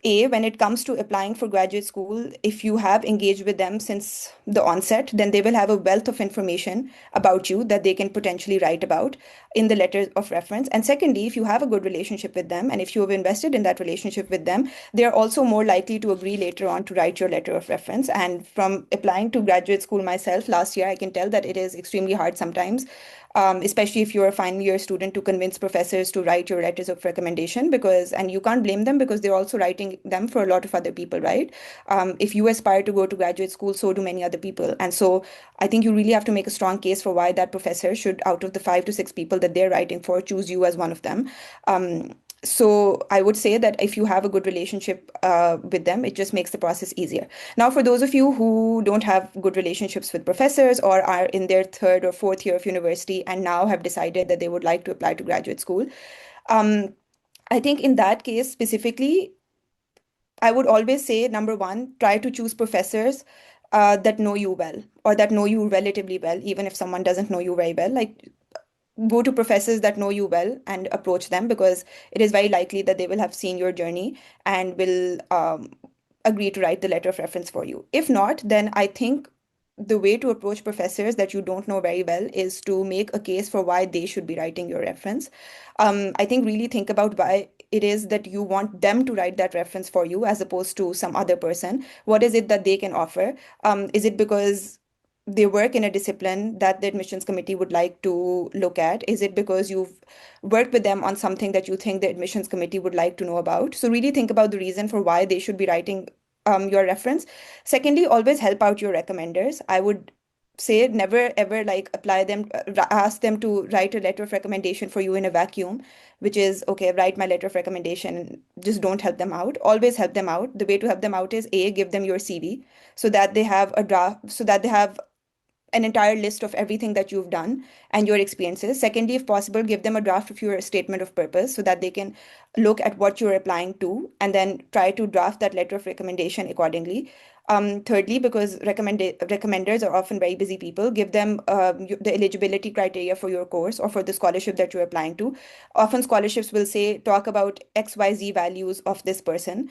when it comes to applying for graduate school, if you have engaged with them since the onset, then they will have a wealth of information about you that they can potentially write about in the letter of reference. And secondly, if you have a good relationship with them and if you have invested in that relationship with them, they are also more likely to agree later on to write your letter of reference. And from applying to graduate school myself last year, I can tell that it is extremely hard sometimes, especially if you're a final year student, to convince professors to write your letters of recommendation, and you can't blame them because they're also writing them for a lot of other people, right? If you aspire to go to graduate school, so do many other people. And so I think you really have to make a strong case for why that professor should, out of the 5 to 6 people that they're writing for, choose you as one of them. So I would say that if you have a good relationship with them, it just makes the process easier. Now, for those of you who don't have good relationships with professors or are in their third or fourth year of university and now have decided that they would like to apply to graduate school, um, I think in that case specifically, I would always say, number one, try to choose professors that know you well or that know you relatively well, even if someone doesn't know you very well. Like, go to professors that know you well and approach them, because it is very likely that they will have seen your journey and will agree to write the letter of reference for you. If not, then I think the way to approach professors that you don't know very well is to make a case for why they should be writing your reference. I think really think about why it is that you want them to write that reference for you as opposed to some other person. What is it that they can offer? Is it because they work in a discipline that the admissions committee would like to look at? Is it because you've worked with them on something that you think the admissions committee would like to know about? So really think about the reason for why they should be writing your reference. Secondly, always help out your recommenders. I would say never ever like apply them, ask them to write a letter of recommendation for you in a vacuum, which is okay, write my letter of recommendation. Just don't help them out. Always help them out. The way to help them out is give them your CV so that they have a draft, so that they have an entire list of everything that you've done and your experiences. Secondly, if possible, give them a draft of your statement of purpose so that they can look at what you're applying to and then try to draft that letter of recommendation accordingly. Thirdly, because recommenders are often very busy people, give them the eligibility criteria for your course or for the scholarship that you're applying to. Often scholarships will say, talk about XYZ values of this person,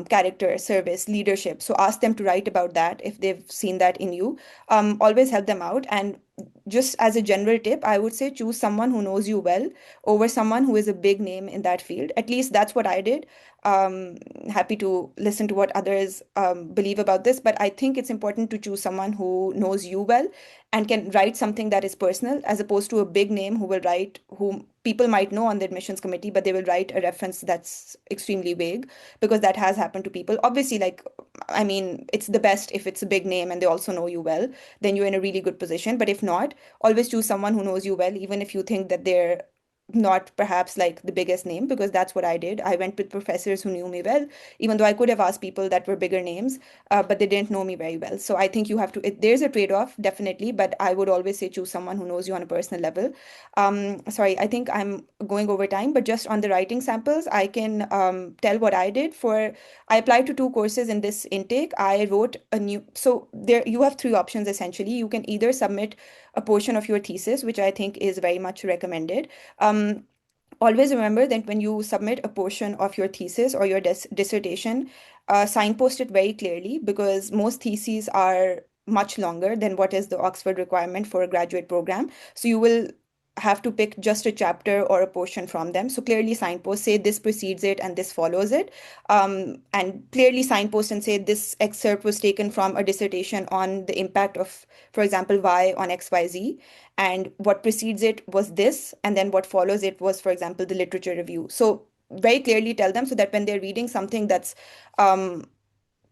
character, service, leadership. So ask them to write about that if they've seen that in you. Always help them out. And just as a general tip, I would say choose someone who knows you well over someone who is a big name in that field. At least that's what I did. Happy to listen to what others believe about this, but I think it's important to choose someone who knows you well and can write something that is personal, as opposed to a big name whom people might know on the admissions committee, but they will write a reference that's extremely vague, because that has happened to people. Obviously, like, I mean, it's the best if it's a big name and they also know you well, then you're in a really good position. But if not, always choose someone who knows you well, even if you think that they're not perhaps like the biggest name, because that's what I did. I went with professors who knew me well, even though I could have asked people that were bigger names, but they didn't know me very well. So I think you have to, there's a trade-off, definitely, but I would always say choose someone who knows you on a personal level. Sorry, I think I'm going over time, but just on the writing samples, I can tell what I did for, I applied to 2 courses in this intake. I wrote a new, so there you have 3 options essentially. You can either submit a portion of your thesis, which I think is very much recommended. Um, Always remember that when you submit a portion of your thesis or your dissertation, signpost it very clearly, because most theses are much longer than what is the Oxford requirement for a graduate program. So you will have to pick just a chapter or a portion from them. So clearly signpost, say this precedes it and this follows it. And clearly signpost and say this excerpt was taken from a dissertation on the impact of, for example, Y on XYZ, and what precedes it was this, and then what follows it was, for example, the literature review. So very clearly tell them, so that when they're reading something that's um,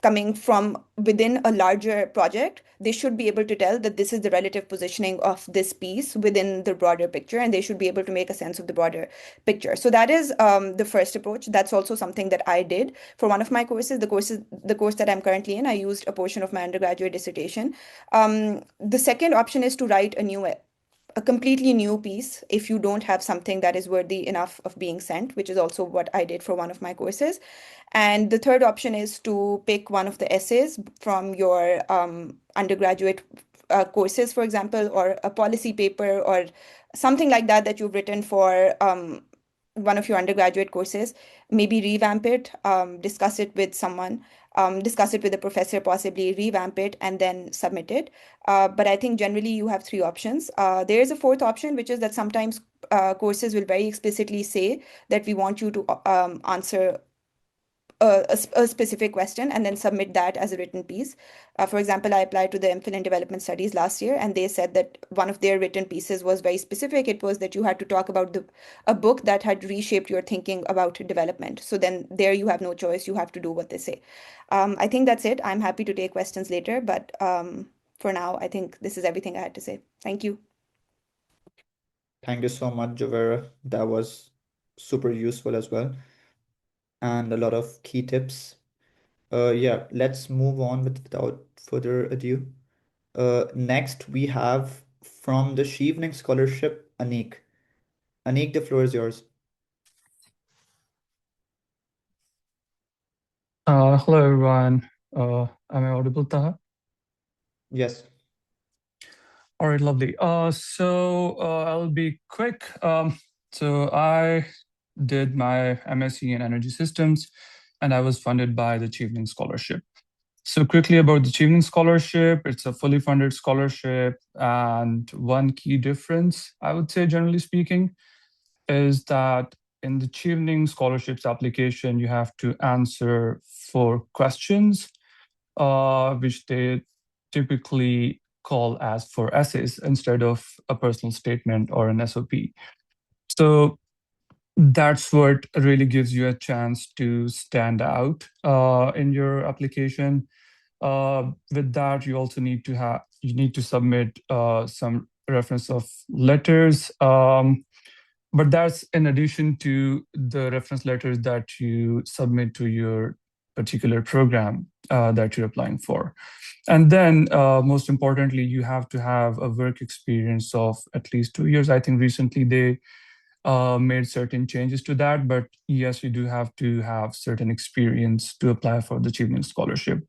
coming from within a larger project, they should be able to tell that this is the relative positioning of this piece within the broader picture, and they should be able to make a sense of the broader picture. So that is the first approach. That's also something that I did for one of my courses. The course that I'm currently in, I used a portion of my undergraduate dissertation. The second option is to write a new a completely new piece if you don't have something that is worthy enough of being sent, which is also what I did for one of my courses. And the third option is to pick one of the essays from your undergraduate courses, for example, or a policy paper or something like that that you've written for one of your undergraduate courses. Maybe revamp it, discuss it with someone, discuss it with a professor, possibly revamp it, and then submit it. But I think generally you have three options. There is a fourth option, which is that sometimes courses will very explicitly say that we want you to answer a specific question and then submit that as a written piece. For example, I applied to the MPhil in Development Studies last year, and they said that one of their written pieces was very specific. It was that you had to talk about a book that had reshaped your thinking about development. So then there you have no choice. You have to do what they say. I think that's it. I'm happy to take questions later, but for now, I think this is everything I had to say. Thank you. Thank you so much, Javera. That was super useful as well, and a lot of key tips. Yeah, let's move on without further ado. Next, we have from the Chevening Scholarship, Anik. Anik, the floor is yours. Hello everyone. Am I audible, Taha? Yes. All right, lovely. I'll be quick. So I did my MSc in Energy Systems, and I was funded by the Chevening Scholarship. So quickly about the Chevening Scholarship, it's a fully funded scholarship, and one key difference, I would say, generally speaking, is that in the Chevening Scholarships application, you have to answer 4 questions, which they typically call as 4 essays instead of a personal statement or an SOP. So that's what really gives you a chance to stand out in your application. With that, you also need to submit some reference of letters. But that's in addition to the reference letters that you submit to your particular program that you're applying for. And then, most importantly, you have to have a work experience of at least 2 years. I think recently they made certain changes to that, but yes, you do have to have certain experience to apply for the Chevening Scholarship.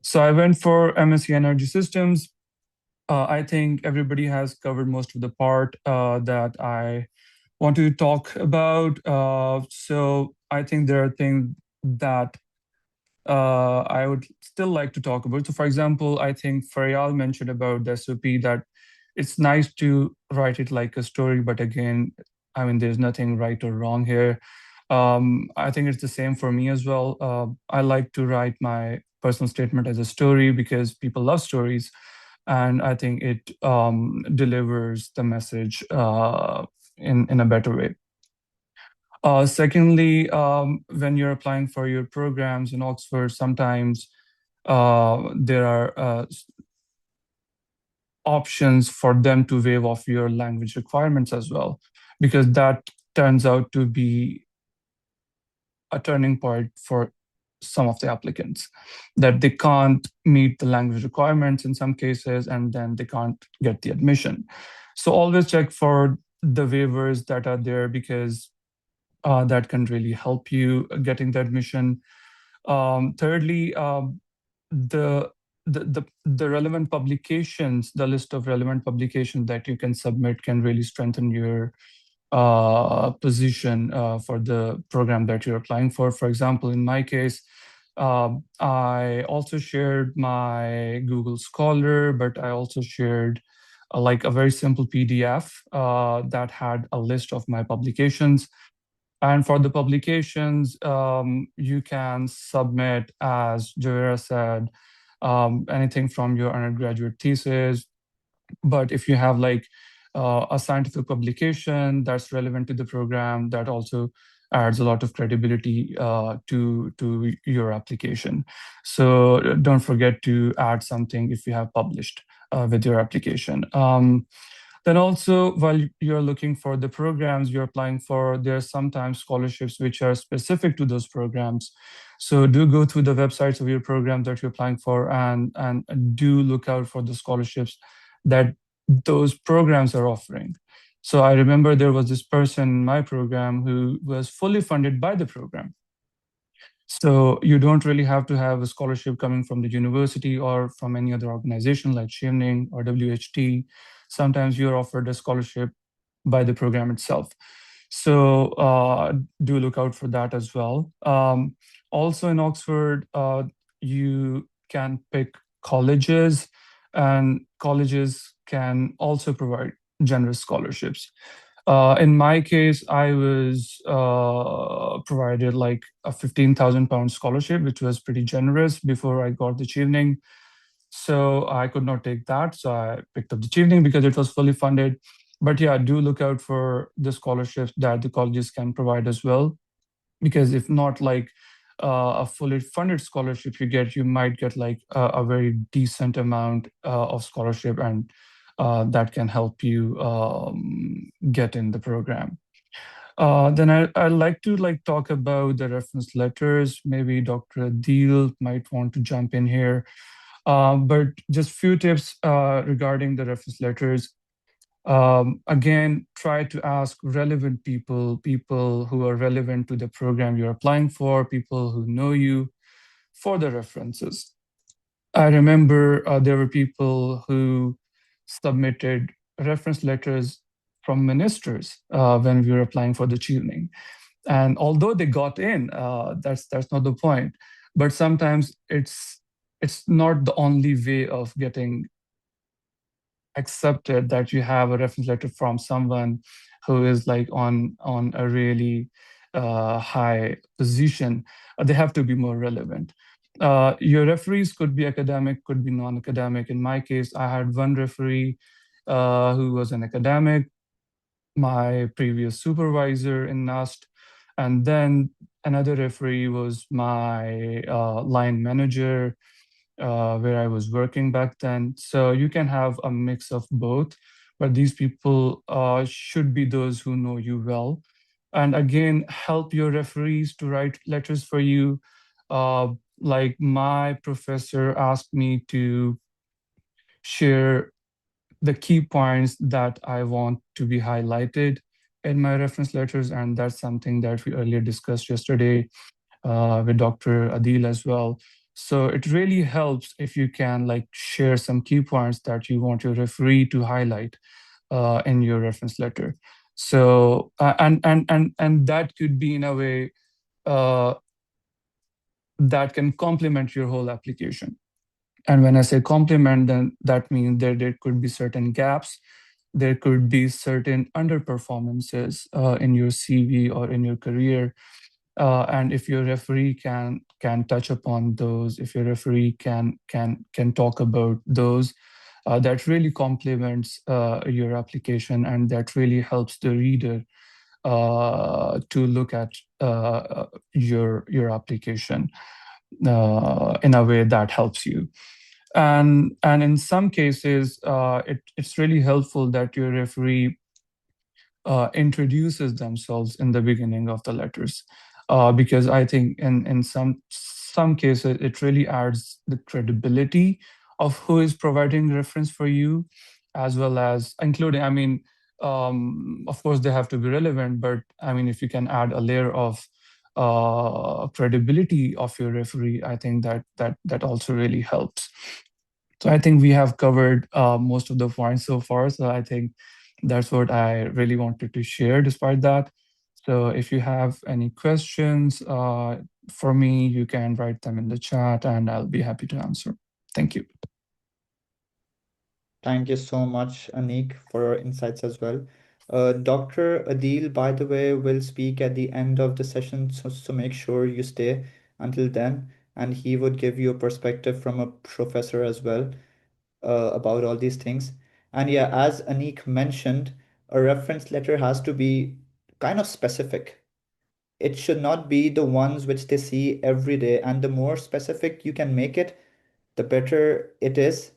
So I went for MSc Energy Systems. I think everybody has covered most of the part that I want to talk about. So I think there are things that I would still like to talk about. So for example, I think Faryal mentioned about the SOP that it's nice to write it like a story, but again, I mean, there's nothing right or wrong here. I think it's the same for me as well. I like to write my personal statement as a story because people love stories, and I think it delivers the message in a better way. Secondly, when you're applying for your programs in Oxford, sometimes there are options for them to waive off your language requirements as well, because that turns out to be a turning point for some of the applicants, that they can't meet the language requirements in some cases, and then they can't get the admission. So always check for the waivers that are there, because that can really help you getting the admission. Thirdly, the relevant publications, the list of relevant publications that you can submit can really strengthen your position for the program that you're applying for. For example, in my case, I also shared my Google Scholar, but I also shared like a very simple PDF that had a list of my publications. And for the publications, you can submit, as Javera said, anything from your undergraduate thesis. But if you have like a scientific publication that's relevant to the program, that also adds a lot of credibility to your application. So don't forget to add something if you have published with your application. Then also, while you're looking for the programs you're applying for, there are sometimes scholarships which are specific to those programs. So do go through the websites of your program that you're applying for, and do look out for the scholarships that those programs are offering. So I remember there was this person in my program who was fully funded by the program. So you don't really have to have a scholarship coming from the university or from any other organization like Chevening or WHT. Sometimes you're offered a scholarship by the program itself. So do look out for that as well. Also in Oxford, you can pick colleges, and colleges can also provide generous scholarships. In my case, I was provided like a £15,000 scholarship, which was pretty generous before I got the Chevening. So I could not take that. So I picked up the Chevening because it was fully funded. But yeah, do look out for the scholarships that the colleges can provide as well. Because if not like a fully funded scholarship you might get like a very decent amount of scholarship, and that can help you get in the program. Then I'd like to like talk about the reference letters. Maybe Dr. Adil might want to jump in here. But just few tips regarding the reference letters. Again, try to ask relevant people, people who are relevant to the program you're applying for, people who know you for the references. I remember there were people who submitted reference letters from ministers when we were applying for the Chevening. And although they got in, that's not the point. But sometimes it's not the only way of getting accepted that you have a reference letter from someone who is like on a really high position. They have to be more relevant. Your referees could be academic, could be non-academic. In my case, I had one referee who was an academic, my previous supervisor in NAST, and then another referee was my line manager where I was working back then. So you can have a mix of both, but these people should be those who know you well. And again, help your referees to write letters for you. Like my professor asked me to share the key points that I want to be highlighted in my reference letters, and that's something that we earlier discussed yesterday with Dr. Adil as well. So it really helps if you can like share some key points that you want your referee to highlight in your reference letter. So and that could be in a way uh, that can complement your whole application. And when I say complement, then that means there could be certain gaps, there could be certain underperformances in your CV or in your career. And if your referee can touch upon those, if your referee can talk about those, that really complements your application, and that really helps the reader to look at your application in a way that helps you. And in some cases, it's really helpful that your referee introduces themselves in the beginning of the letters, because I think in some cases it really adds the credibility of who is providing reference for you, as well as including, I mean, of course they have to be relevant, but I mean if you can add a layer of credibility of your referee, I think that also really helps. So I think we have covered most of the points so far. So I think that's what I really wanted to share despite that. So if you have any questions for me, you can write them in the chat and I'll be happy to answer. Thank you. Thank you so much, Anik, for your insights as well. Dr. Adil, by the way, will speak at the end of the session, so make sure you stay until then, and he would give you a perspective from a professor as well about all these things. And yeah, as Anik mentioned, a reference letter has to be kind of specific. It should not be the ones which they see every day, and the more specific you can make it, the better it is.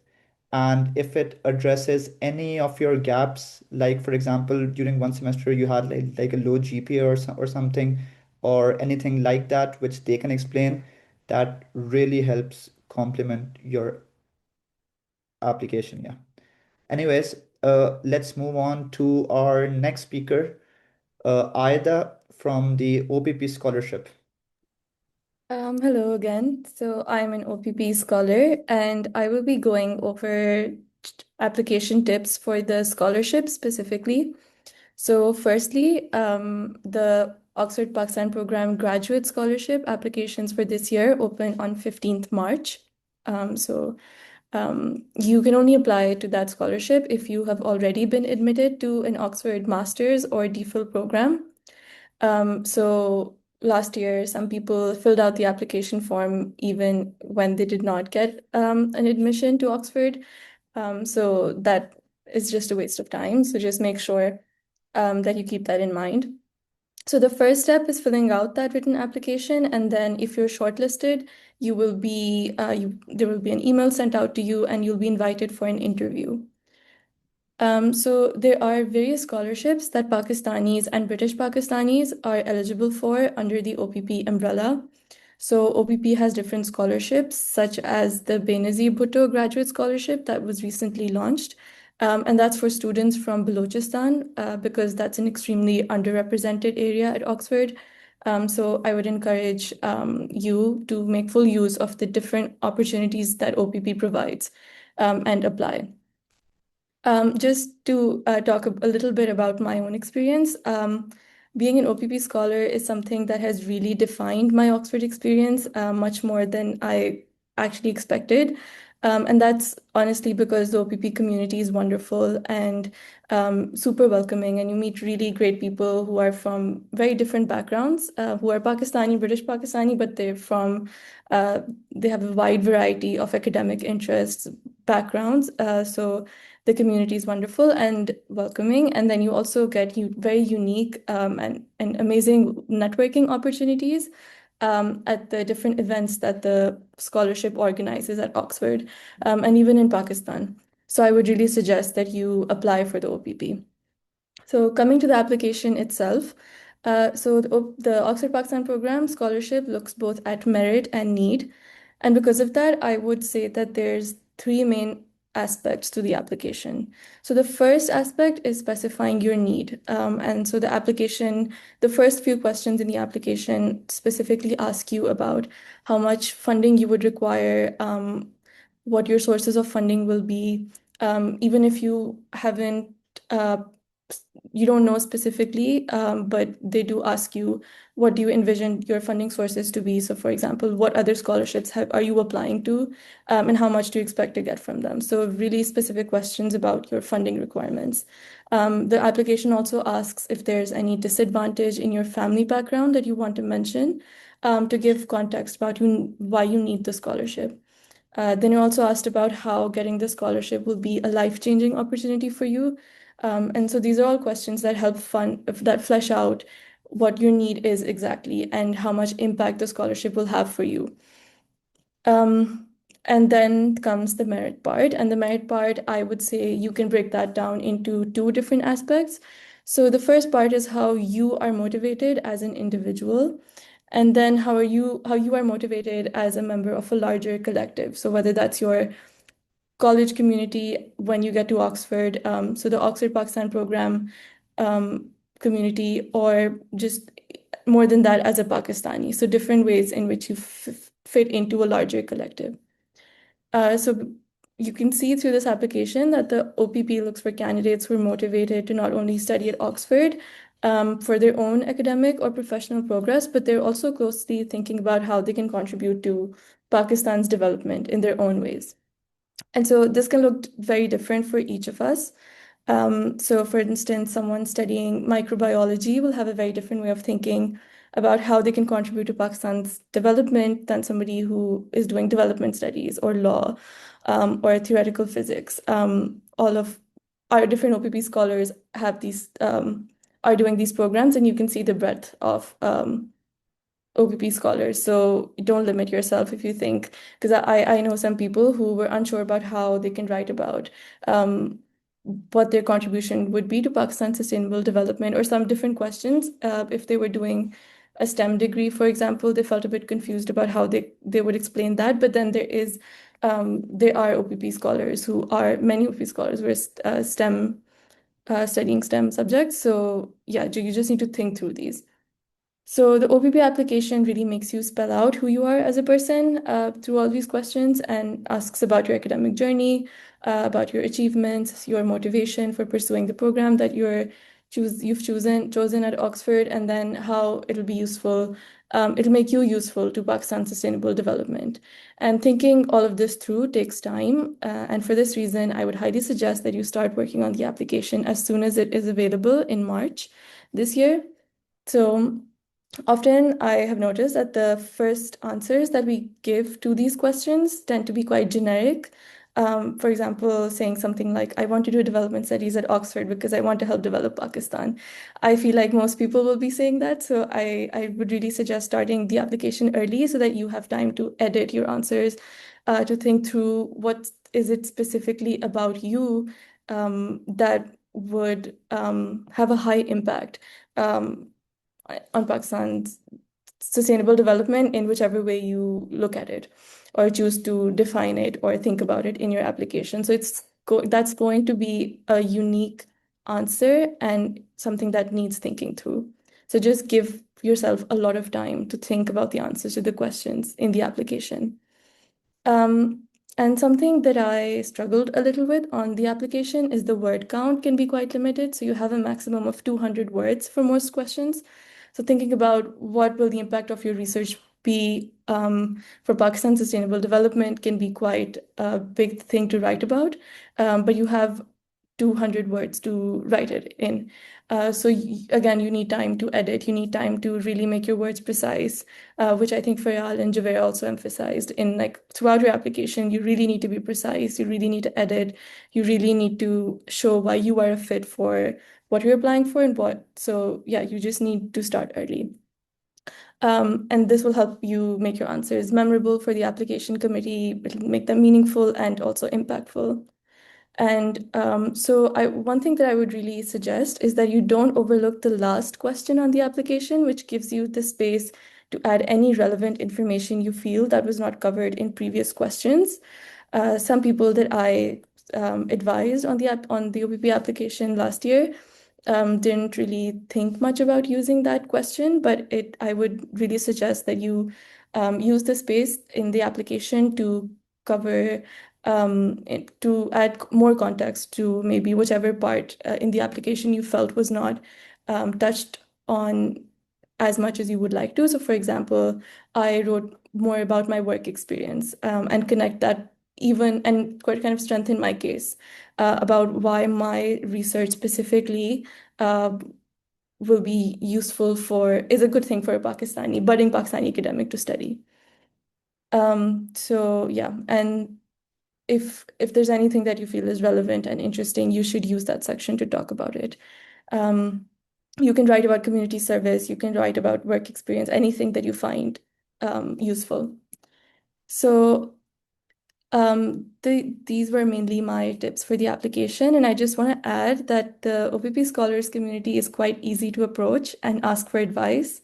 And if it addresses any of your gaps, like for example, during one semester you had like a low GPA or something, or anything like that, which they can explain, that really helps complement your application. Yeah. Anyways, let's move on to our next speaker, Aida from the OPP Scholarship. Hello again. So I'm an OPP scholar, and I will be going over application tips for the scholarship specifically. So firstly, the Oxford Pakistan Program Graduate Scholarship applications for this year open on 15th March. You can only apply to that scholarship if you have already been admitted to an Oxford Master's or DPhil program. So last year, some people filled out the application form even when they did not get an admission to Oxford. So that is just a waste of time. So just make sure that you keep that in mind. So the first step is filling out that written application, and then if you're shortlisted, there will be an email sent out to you, and you'll be invited for an interview. So there are various scholarships that Pakistanis and British Pakistanis are eligible for under the OPP umbrella. So OPP has different scholarships, such as the Benazir Bhutto Graduate Scholarship that was recently launched. And that's for students from Balochistan, because that's an extremely underrepresented area at Oxford. So I would encourage you to make full use of the different opportunities that OPP provides, and apply. Just to talk a little bit about my own experience, being an OPP scholar is something that has really defined my Oxford experience much more than I actually expected. And that's honestly because the OPP community is wonderful and super welcoming, and you meet really great people who are from very different backgrounds, who are Pakistani, British Pakistani, but they have a wide variety of academic interests, backgrounds. So the community is wonderful and welcoming, and then you also get very unique and amazing networking opportunities at the different events that the scholarship organizes at Oxford, and even in Pakistan. So I would really suggest that you apply for the OPP. So coming to the application itself, the Oxford Pakistan Program scholarship looks both at merit and need. And because of that, I would say that there's three main aspects to the application. So the first aspect is specifying your need. And so the first few questions in the application specifically ask you about how much funding you would require, what your sources of funding will be, even if uh, you don't know specifically, but they do ask you, what do you envision your funding sources to be? So, for example, what other scholarships are you applying to, and how much do you expect to get from them? So, really specific questions about your funding requirements. The application also asks if there's any disadvantage in your family background that you want to mention, to give context about why you need the scholarship. Then you also asked about how getting the scholarship will be a life-changing opportunity for you. And so these are all questions that that flesh out what your need is exactly and how much impact the scholarship will have for you. And then comes the merit part. And the merit part, I would say you can break that down into two different aspects. So the first part is how you are motivated as an individual, and then how you are motivated as a member of a larger collective. So whether that's your college community when you get to Oxford, so the Oxford Pakistan program community, or just more than that as a Pakistani. So different ways in which you fit into a larger collective. So you can see through this application that the OPP looks for candidates who are motivated to not only study at Oxford for their own academic or professional progress, but they're also closely thinking about how they can contribute to Pakistan's development in their own ways. And so this can look very different for each of us. So for instance, someone studying microbiology will have a very different way of thinking about how they can contribute to Pakistan's development than somebody who is doing development studies or law, or theoretical physics. All of our different OPP scholars are doing these programs, and you can see the breadth of OPP scholars. So don't limit yourself if you think, because I know some people who were unsure about how they can write about what their contribution would be to Pakistan's sustainable development, or some different questions. If they were doing a STEM degree, for example, they felt a bit confused about how they would explain that. But then there is there are OPP scholars who are many OPP scholars who are STEM studying STEM subjects. So yeah, you just need to think through these. So the OPP application really makes you spell out who you are as a person through all these questions and asks about your academic journey, about your achievements, your motivation for pursuing the program that you've chosen at Oxford, and then how it'll be useful. It'll make you useful to Pakistan's sustainable development. And thinking all of this through takes time. And for this reason, I would highly suggest that you start working on the application as soon as it is available in March this year. So often I have noticed that the first answers that we give to these questions tend to be quite generic. For example, saying something like, I want to do development studies at Oxford because I want to help develop Pakistan. I feel like most people will be saying that. So I would really suggest starting the application early so that you have time to edit your answers, to think through what is it specifically about you that would have a high impact. Um, on Pakistan's sustainable development in whichever way you look at it or choose to define it or think about it in your application. So that's going to be a unique answer and something that needs thinking through. So just give yourself a lot of time to think about the answers to the questions in the application. Um, and something that I struggled a little with on the application is the word count can be quite limited. So you have a maximum of 200 words for most questions. So thinking about what will the impact of your research be for Pakistan's sustainable development can be quite a big thing to write about. But you have 200 words to write it in. Again, you need time to edit, you need time to really make your words precise, which I think Faryal and Javer also emphasized in like throughout your application, you really need to be precise, you really need to edit, you really need to show why you are a fit for what you're applying for and what. So yeah, you just need to start early. And this will help you make your answers memorable for the application committee, it'll make them meaningful and also impactful. And one thing that I would really suggest is that you don't overlook the last question on the application, which gives you the space to add any relevant information you feel that was not covered in previous questions. Some people that I advised on the OPP application last year didn't really think much about using that question, but I would really suggest that you use the space in the application to cover to add more context to maybe whichever part in the application you felt was not touched on as much as you would like to. So, for example, I wrote more about my work experience and connect that even and quite kind of strengthen my case about why my research specifically uh, will be useful is a good thing for a budding Pakistani academic to study. So yeah, and if there's anything that you feel is relevant and interesting, you should use that section to talk about it. You can write about community service, you can write about work experience, anything that you find useful. So these were mainly my tips for the application, and I just want to add that the OPP Scholars community is quite easy to approach and ask for advice.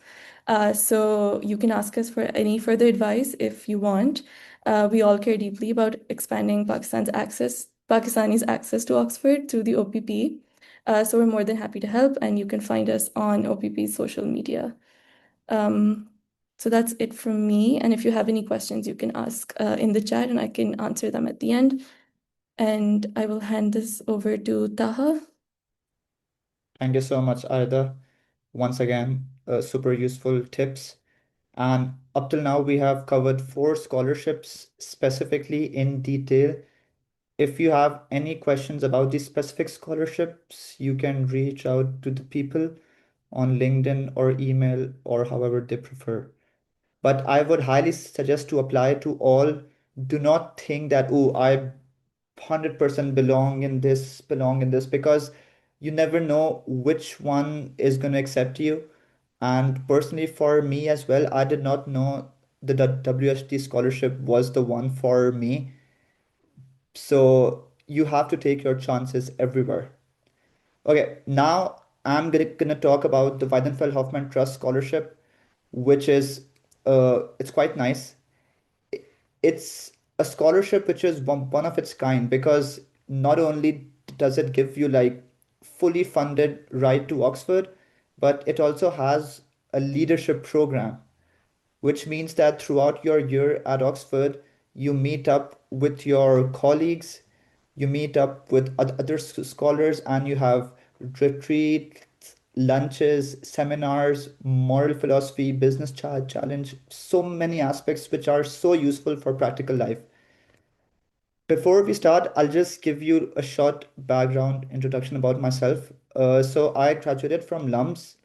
So you can ask us for any further advice if you want. We all care deeply about expanding Pakistani's access to Oxford through the OPP. So we're more than happy to help, and you can find us on OPP's social media. Um, so that's it from me. And if you have any questions, you can ask in the chat and I can answer them at the end. And I will hand this over to Taha. Thank you so much, Aida. Once again, super useful tips. And up till now, we have covered 4 scholarships specifically in detail. If you have any questions about these specific scholarships, you can reach out to the people on LinkedIn or email or however they prefer. But I would highly suggest to apply to all. Do not think that, oh, I 100% belong in this, because you never know which one is going to accept you. And personally, for me as well, I did not know the WHT scholarship was the one for me. So you have to take your chances everywhere. Okay, now I'm gonna talk about the Weidenfeld-Hoffmann Trust scholarship, which is it's quite nice. It's a scholarship which is one of its kind, because not only does it give you like fully funded ride to Oxford, but it also has a leadership program, which means that throughout your year at Oxford, you meet up with your colleagues, you meet up with other scholars, and you have retreats, lunches, seminars, moral philosophy, business challenge, so many aspects which are so useful for practical life. Before we start, I'll just give you a short background introduction about myself. So I graduated from LUMS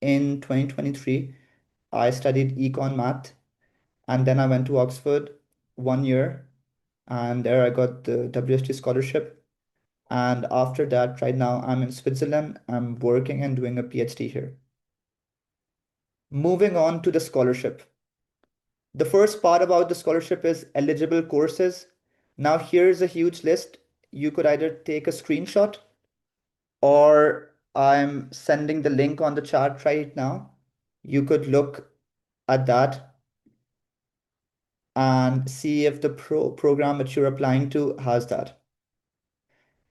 in 2023. I studied econ math, and then I went to Oxford 1 year, and there I got the WST scholarship. And after that, right now I'm in Switzerland. I'm working and doing a PhD here. Moving on to the scholarship. The first part about the scholarship is eligible courses. Now here's a huge list. You could either take a screenshot, or I'm sending the link on the chat right now. You could look at that and see if the program that you're applying to has that.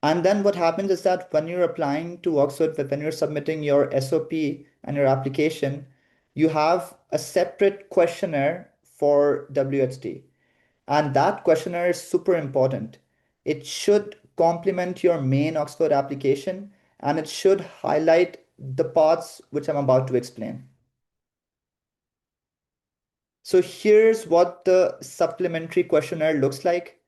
And then what happens is that when you're applying to Oxford, when you're submitting your SOP and your application, you have a separate questionnaire for WHD. And that questionnaire is super important. It should complement your main Oxford application, and it should highlight the parts which I'm about to explain. So here's what the supplementary questionnaire looks like.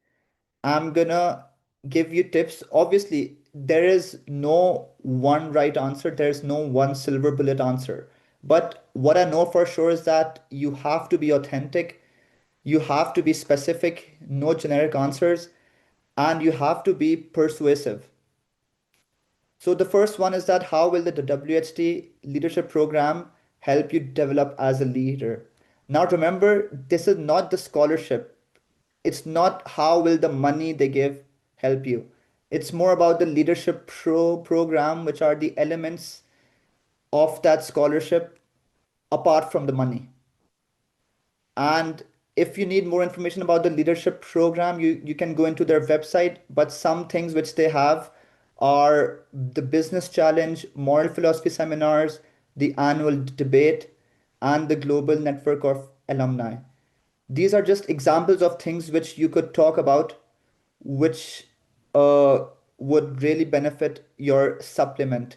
I'm gonna give you tips. Obviously, there is no one right answer, there's no one silver bullet answer. But what I know for sure is that you have to be authentic, you have to be specific, no generic answers, and you have to be persuasive. So the first one is that how will the WHT leadership program help you develop as a leader? Now remember, this is not the scholarship. It's not how will the money they give help you. It's more about the leadership program, which are the elements of that scholarship apart from the money. And if you need more information about the leadership program, you can go into their website. But some things which they have are the business challenge, moral philosophy seminars, the annual debate, and the global network of alumni. These are just examples of things which you could talk about, which uh, would really benefit your supplement,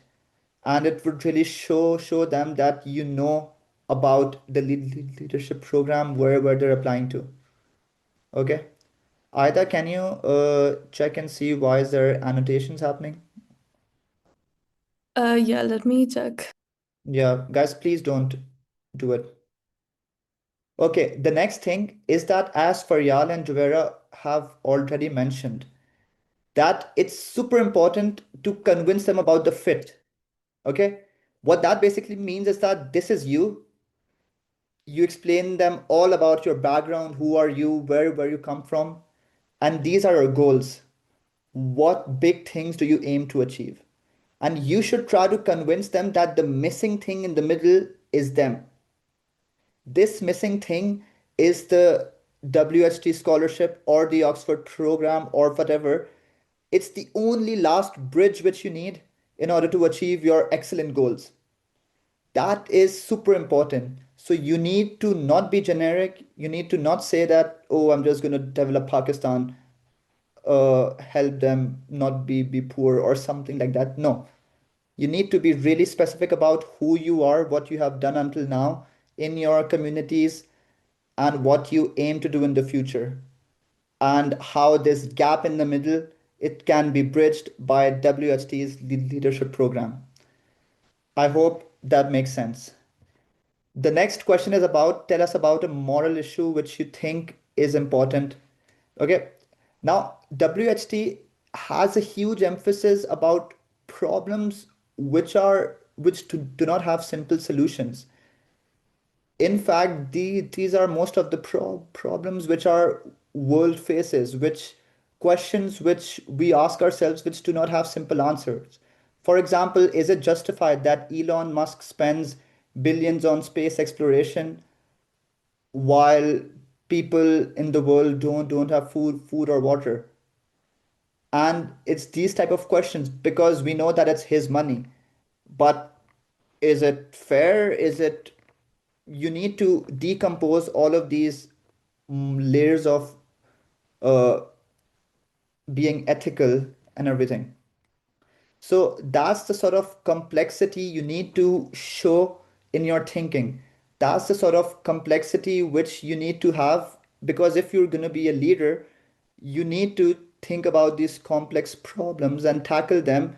and it would really show them that you know about the leadership program where they're applying to. Okay, Aida, can you check and see why is there annotations happening? Yeah, let me check. Yeah, guys, please don't do it. Okay, the next thing is that, as Faryal and Javera have already mentioned, that it's super important to convince them about the fit. Okay, what that basically means is that this is you. You explain them all about your background, who are you, where you come from, and these are your goals. What big things do you aim to achieve? And you should try to convince them that the missing thing in the middle is them. This missing thing is the WHT scholarship or the Oxford program or whatever. It's the only last bridge which you need in order to achieve your excellent goals. That is super important. So you need to not be generic. You need to not say that, oh, I'm just going to develop Pakistan, help them not be poor or something like that. No, you need to be really specific about who you are, what you have done until now in your communities, and what you aim to do in the future, and how this gap in the middle, it can be bridged by WHT's leadership program. I hope that makes sense. The next question is about, tell us about a moral issue which you think is important. Okay. Now, WHT has a huge emphasis about problems which do not have simple solutions. In fact, these are most of the problems which our world faces, which questions which we ask ourselves, which do not have simple answers. For example, is it justified that Elon Musk spends billions on space exploration while people in the world don't have food or water. And it's these type of questions because we know that it's his money. But is it fair? Is it you need to decompose all of these layers of uh, being ethical and everything. So that's the sort of complexity you need to show in your thinking. That's the sort of complexity which you need to have because if you're going to be a leader, you need to think about these complex problems and tackle them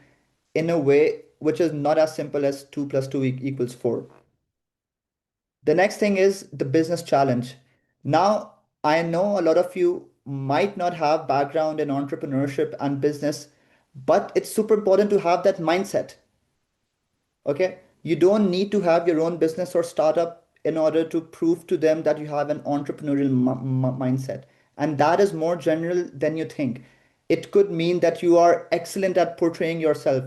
in a way which is not as simple as 2 plus 2 equals 4. The next thing is the business challenge. Now, I know a lot of you might not have background in entrepreneurship and business, but it's super important to have that mindset. Okay, you don't need to have your own business or startup in order to prove to them that you have an entrepreneurial mindset, and that is more general than you think. It could mean that you are excellent at portraying yourself,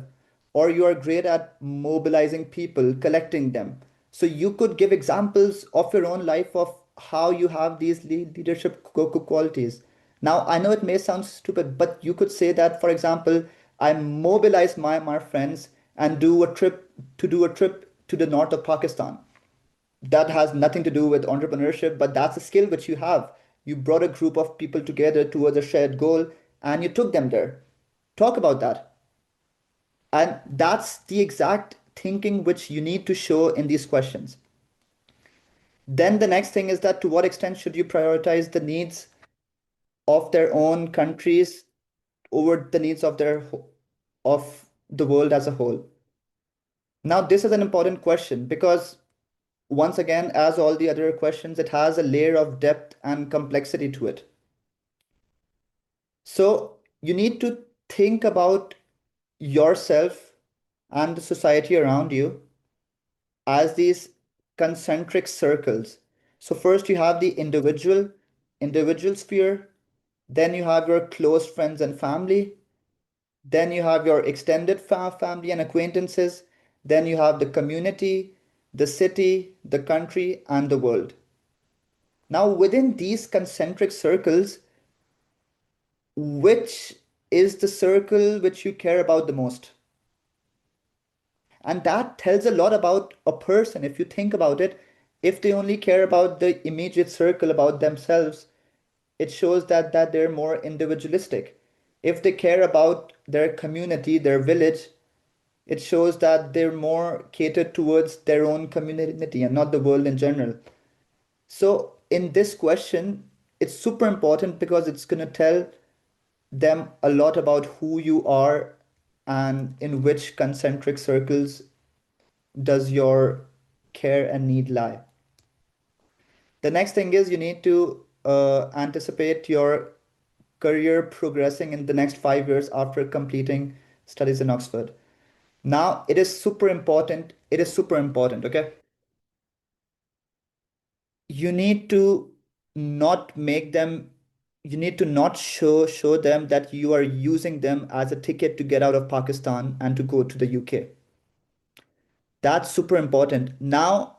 or you are great at mobilizing people, collecting them. So you could give examples of your own life of how you have these leadership qualities. Now, I know it may sound stupid, but you could say that, for example, I mobilize my friends and do a trip to the north of Pakistan. That has nothing to do with entrepreneurship, but that's a skill which you have. You brought a group of people together towards a shared goal and you took them there. Talk about that. And that's the exact thinking which you need to show in these questions. Then the next thing is that to what extent should you prioritize the needs of their own countries over the needs of of the world as a whole? Now, this is an important question because once again, as all the other questions, it has a layer of depth and complexity to it. So you need to think about yourself and the society around you as these concentric circles. So first you have the individual sphere, then you have your close friends and family, then you have your extended family and acquaintances, then you have the community, the city, the country, and the world. Now, within these concentric circles, which is the circle which you care about the most? And that tells a lot about a person. If you think about it, if they only care about the immediate circle about themselves, it shows that they're more individualistic. If they care about their community, their village, it shows that they're more catered towards their own community and not the world in general. So in this question, it's super important because it's going to tell them a lot about who you are and in which concentric circles does your care and need lie. The next thing is you need to anticipate your career progressing in the next 5 years after completing studies in Oxford. Now, it is super important. It is super important, okay? You need to not make them, you need to not show them that you are using them as a ticket to get out of Pakistan and to go to the UK. That's super important. Now,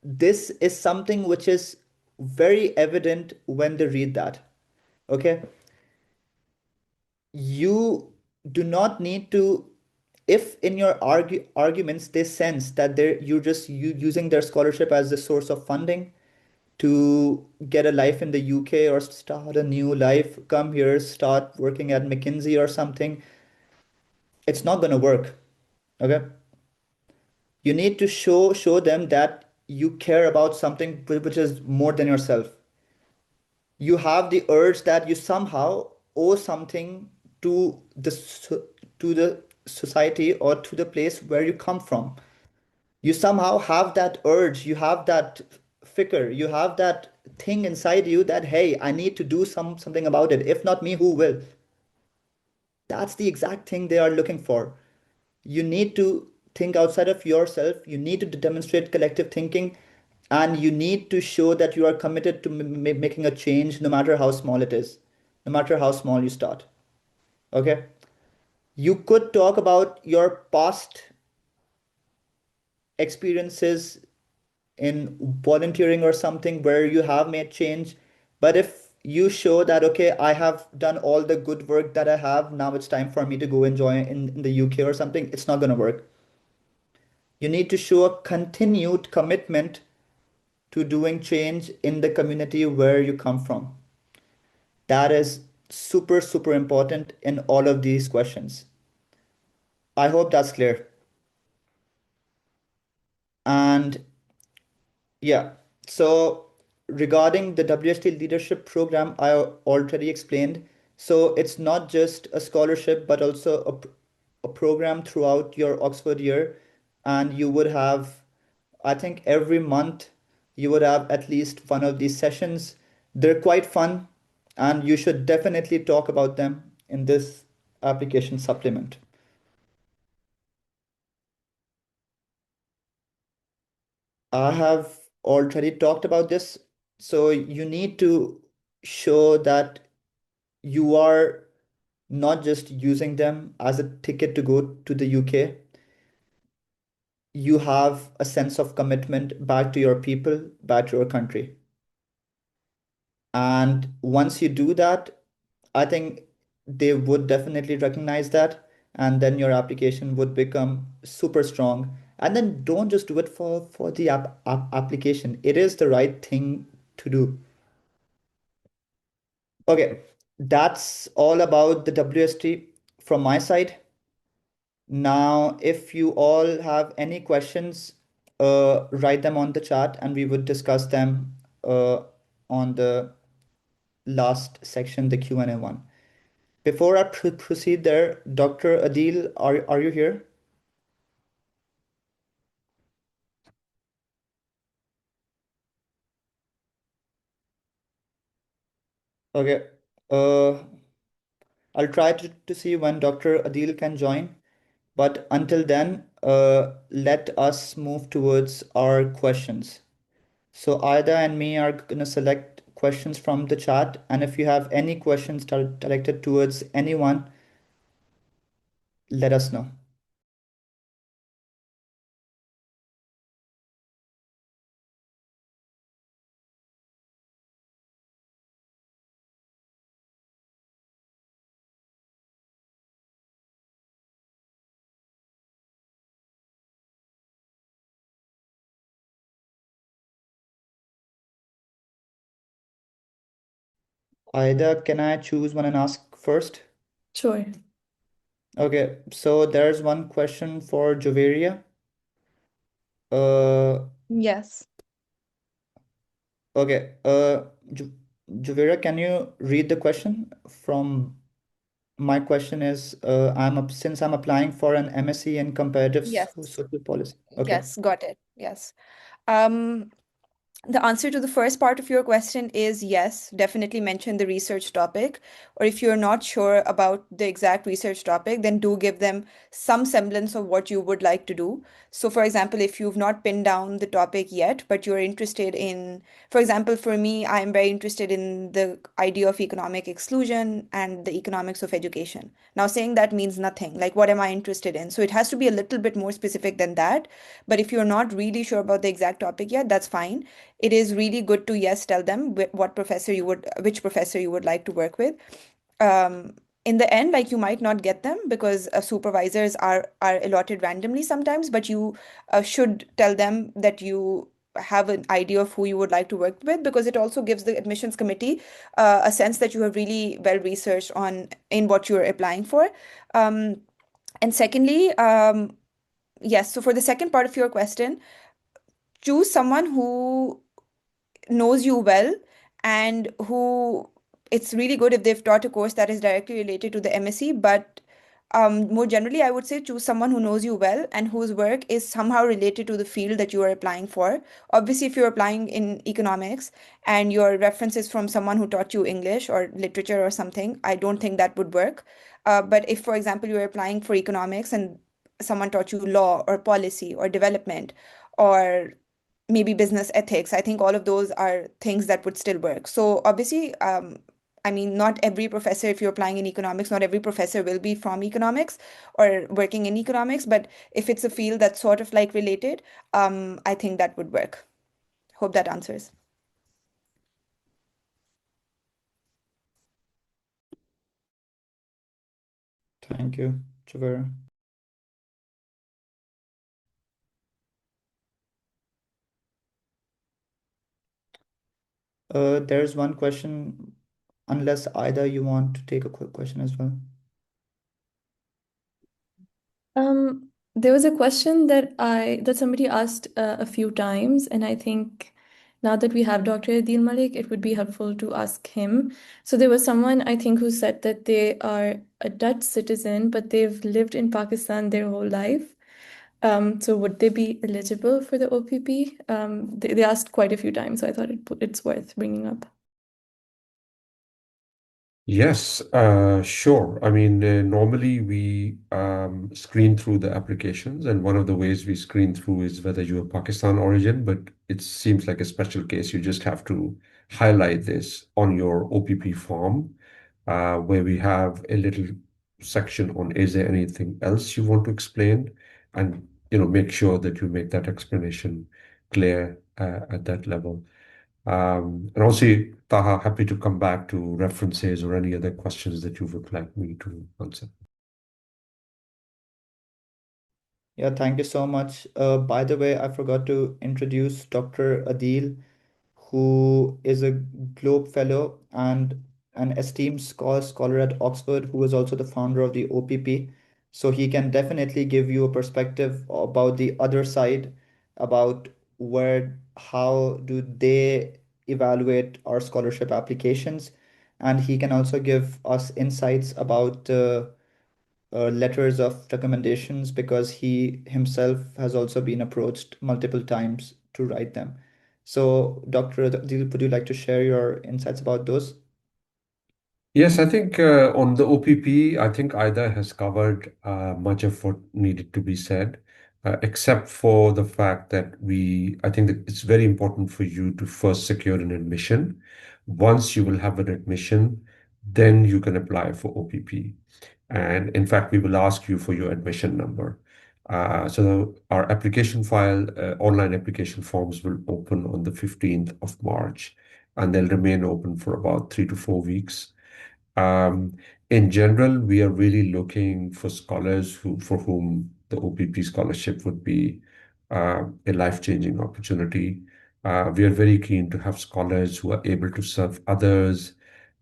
this is something which is very evident when they read that. Okay? You do not need to, if in your arguments they sense that you're just using their scholarship as the source of funding to get a life in the UK or start a new life, come here, start working at McKinsey or something, it's not going to work. Okay? You need to show them that you care about something which is more than yourself. You have the urge that you somehow owe something to to the society or to the place where you come from. You somehow have that urge, you have that figure, you have that thing inside you that hey, I need to do something about it. If not me, who will? That's the exact thing they are looking for. You need to think outside of yourself. You need to demonstrate collective thinking, and you need to show that you are committed to making a change, no matter how small it is, no matter how small you start. Okay? You could talk about your past experiences in volunteering or something where you have made change. But if you show that, okay, I have done all the good work that I have, now it's time for me to go and join in the UK or something, it's not going to work. You need to show a continued commitment to doing change in the community where you come from. That is super, super important in all of these questions. I hope that's clear. And yeah, so regarding the WST leadership program, I already explained. So it's not just a scholarship, but also a program throughout your Oxford year. And you would have, I think every month, you would have at least one of these sessions. They're quite fun, and you should definitely talk about them in this application supplement. I have already talked about this. So you need to show that you are not just using them as a ticket to go to the UK. You have a sense of commitment back to your people, back to your country. And once you do that, I think they would definitely recognize that. And then your application would become super strong. And then don't just do it for the application. It is the right thing to do. Okay, that's all about the WST from my side. Now, if you all have any questions, write them on the chat and we would discuss them on the last section, the Q&A one. Before I proceed there, Dr. Adil, are you here? Okay. Uh, I'll try to see when Dr. Adil can join. But until then, let us move towards our questions. So Aida and me are going to select questions from the chat. And if you have any questions directed towards anyone, let us know. Aida, can I choose one and ask first? Sure. Okay, so there's one question for Joveria. Yes. Okay, Ju Joveria, can you read the question from my question is since I'm applying for an MSc in comparative Yes. social policy. Okay. Yes, got it. Yes. Um, The answer to the first part of your question is yes, definitely mention the research topic. Or if you're not sure about the exact research topic, then do give them some semblance of what you would like to do. So, for example, if you've not pinned down the topic yet, but you're interested in, for example, for me, I'm very interested in the idea of economic exclusion and the economics of education. Now, saying that means nothing. Like, what am I interested in? So, it has to be a little bit more specific than that. But if you're not really sure about the exact topic yet, that's fine. It is really good to, yes, tell them which professor you would like to work with. um, in the end, like, you might not get them because supervisors are allotted randomly sometimes, but you should tell them that you have an idea of who you would like to work with, because it also gives the admissions committee a sense that you have really well researched on in what you're applying for. And secondly, yes, so for the second part of your question, choose someone who knows you well and who, it's really good if they've taught a course that is directly related to the MSc, but more generally, I would say choose someone who knows you well and whose work is somehow related to the field that you are applying for. Obviously, if you're applying in economics and your reference is from someone who taught you English or literature or something, I don't think that would work. But if, for example, you're applying for economics and someone taught you law or policy or development or maybe business ethics, I think all of those are things that would still work. So obviously, I mean, not every professor, if you're applying in economics, not every professor will be from economics or working in economics, but if it's a field that's sort of like related, I think that would work. Hope that answers. Thank you, Javera. There's one question, unless either you want to take a quick question as well. There was a question that somebody asked a few times, and I think now that we have Dr. Adil Malik, it would be helpful to ask him. So there was someone I think who said that they are a Dutch citizen, but they've lived in Pakistan their whole life. So would they be eligible for the OPP? They asked quite a few times, so I thought it's worth bringing up. Yes, sure. I mean, normally we screen through the applications, and one of the ways we screen through is whether you're Pakistan origin, but it seems like a special case. You just have to highlight this on your OPP form, where we have a little section on is there anything else you want to explain, and make sure that you make that explanation clear at that level. And also, Taha, happy to come back to references or any other questions that you would like me to answer. Yeah, thank you so much. By the way, I forgot to introduce Dr. Adil, who is a Globe Fellow and an esteemed scholar at Oxford, who is also the founder of the OPP. So he can definitely give you a perspective about the other side, about how do they evaluate our scholarship applications. And he can also give us insights about letters of recommendations because he himself has also been approached multiple times to write them. So, Dr. Adil, would you like to share your insights about those? Yes, I think on the OPP, I think Ida has covered much of what needed to be said, except for the fact that I think that it's very important for you to first secure an admission. Once you will have an admission, then you can apply for OPP. And in fact, we will ask you for your admission number. So our application file, online application forms will open on the 15th of March, and they'll remain open for about 3 to 4 weeks. Um, in general, we are really looking for scholars for whom the OPP scholarship would be a life-changing opportunity. We are very keen to have scholars who are able to serve others,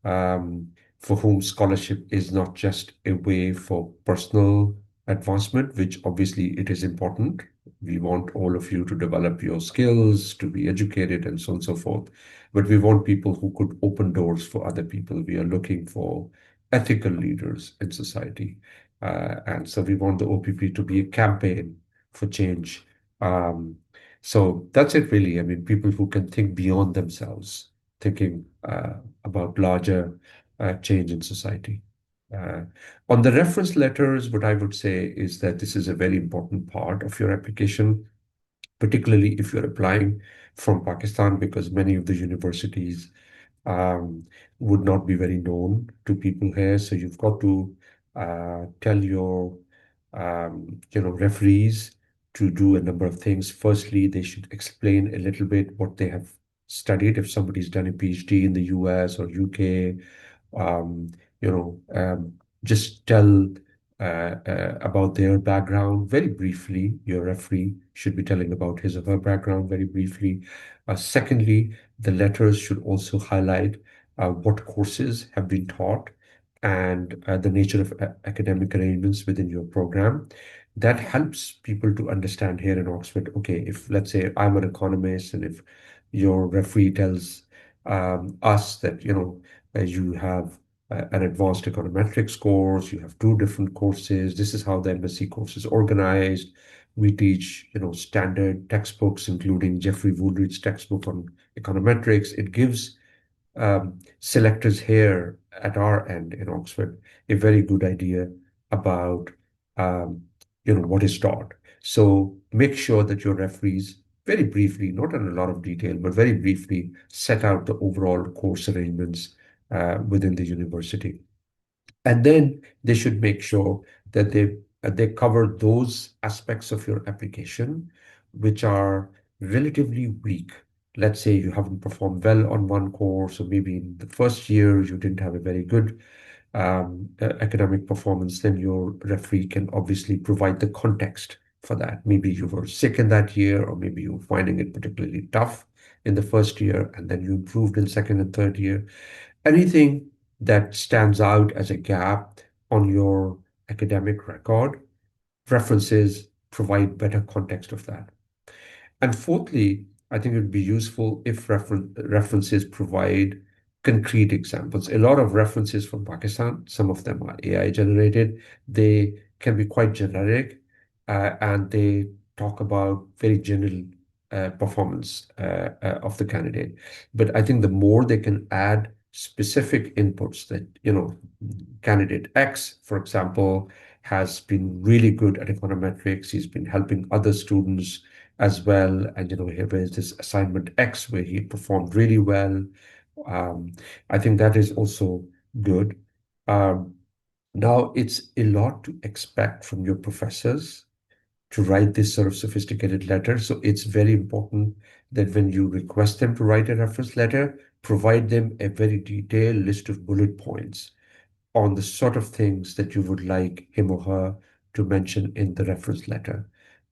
for whom scholarship is not just a way for personal advancement, which obviously it is important. We want all of you to develop your skills, to be educated, and so on and so forth, but we want people who could open doors for other people. We are looking for ethical leaders in society. And so we want the OPP to be a campaign for change. Um, so that's it, really. I mean, people who can think beyond themselves, thinking about larger change in society. Uh, on the reference letters, what I would say is that this is a very important part of your application, particularly if you're applying from Pakistan, because many of the universities um, would not be very known to people here. So you've got to tell your referees to do a number of things. Firstly, they should explain a little bit what they have studied. If somebody's done a PhD in the US or UK, um, just tell about their background very briefly. Your referee should be telling about his or her background very briefly. Secondly, the letters should also highlight what courses have been taught and the nature of academic arrangements within your program. That helps people to understand here in Oxford. Okay, if let's say I'm an economist, and if your referee tells us that you have an advanced econometrics course, you have two different courses. This is how the MSc course is organized. We teach, standard textbooks, including Jeffrey Wooldridge's textbook on econometrics. It gives selectors here at our end in Oxford a very good idea about what is taught. So make sure that your referees very briefly, not in a lot of detail, but very briefly set out the overall course arrangements within the university. And then they should make sure that they cover those aspects of your application which are relatively weak let's say you haven't performed well on one course, or maybe in the first year you didn't have a very good academic performance, then your referee can obviously provide the context for that. Maybe you were sick in that year, or maybe you were finding it particularly tough in the first year, and then you improved in second and third year. Anything that stands out as a gap on your academic record, references provide better context of that. And fourthly, I think it would be useful if references provide concrete examples. A lot of references from Pakistan, some of them are AI generated, they can be quite generic, and they talk about very general performance of the candidate. But I think the more they can add specific inputs that, candidate X, for example, has been really good at econometrics, he's been helping other students as well. And here is this assignment X where he performed really well. I think that is also good. Um, Now, it's a lot to expect from your professors to write this sort of sophisticated letter. So it's very important that when you request them to write a reference letter, provide them a very detailed list of bullet points on the sort of things that you would like him or her to mention in the reference letter.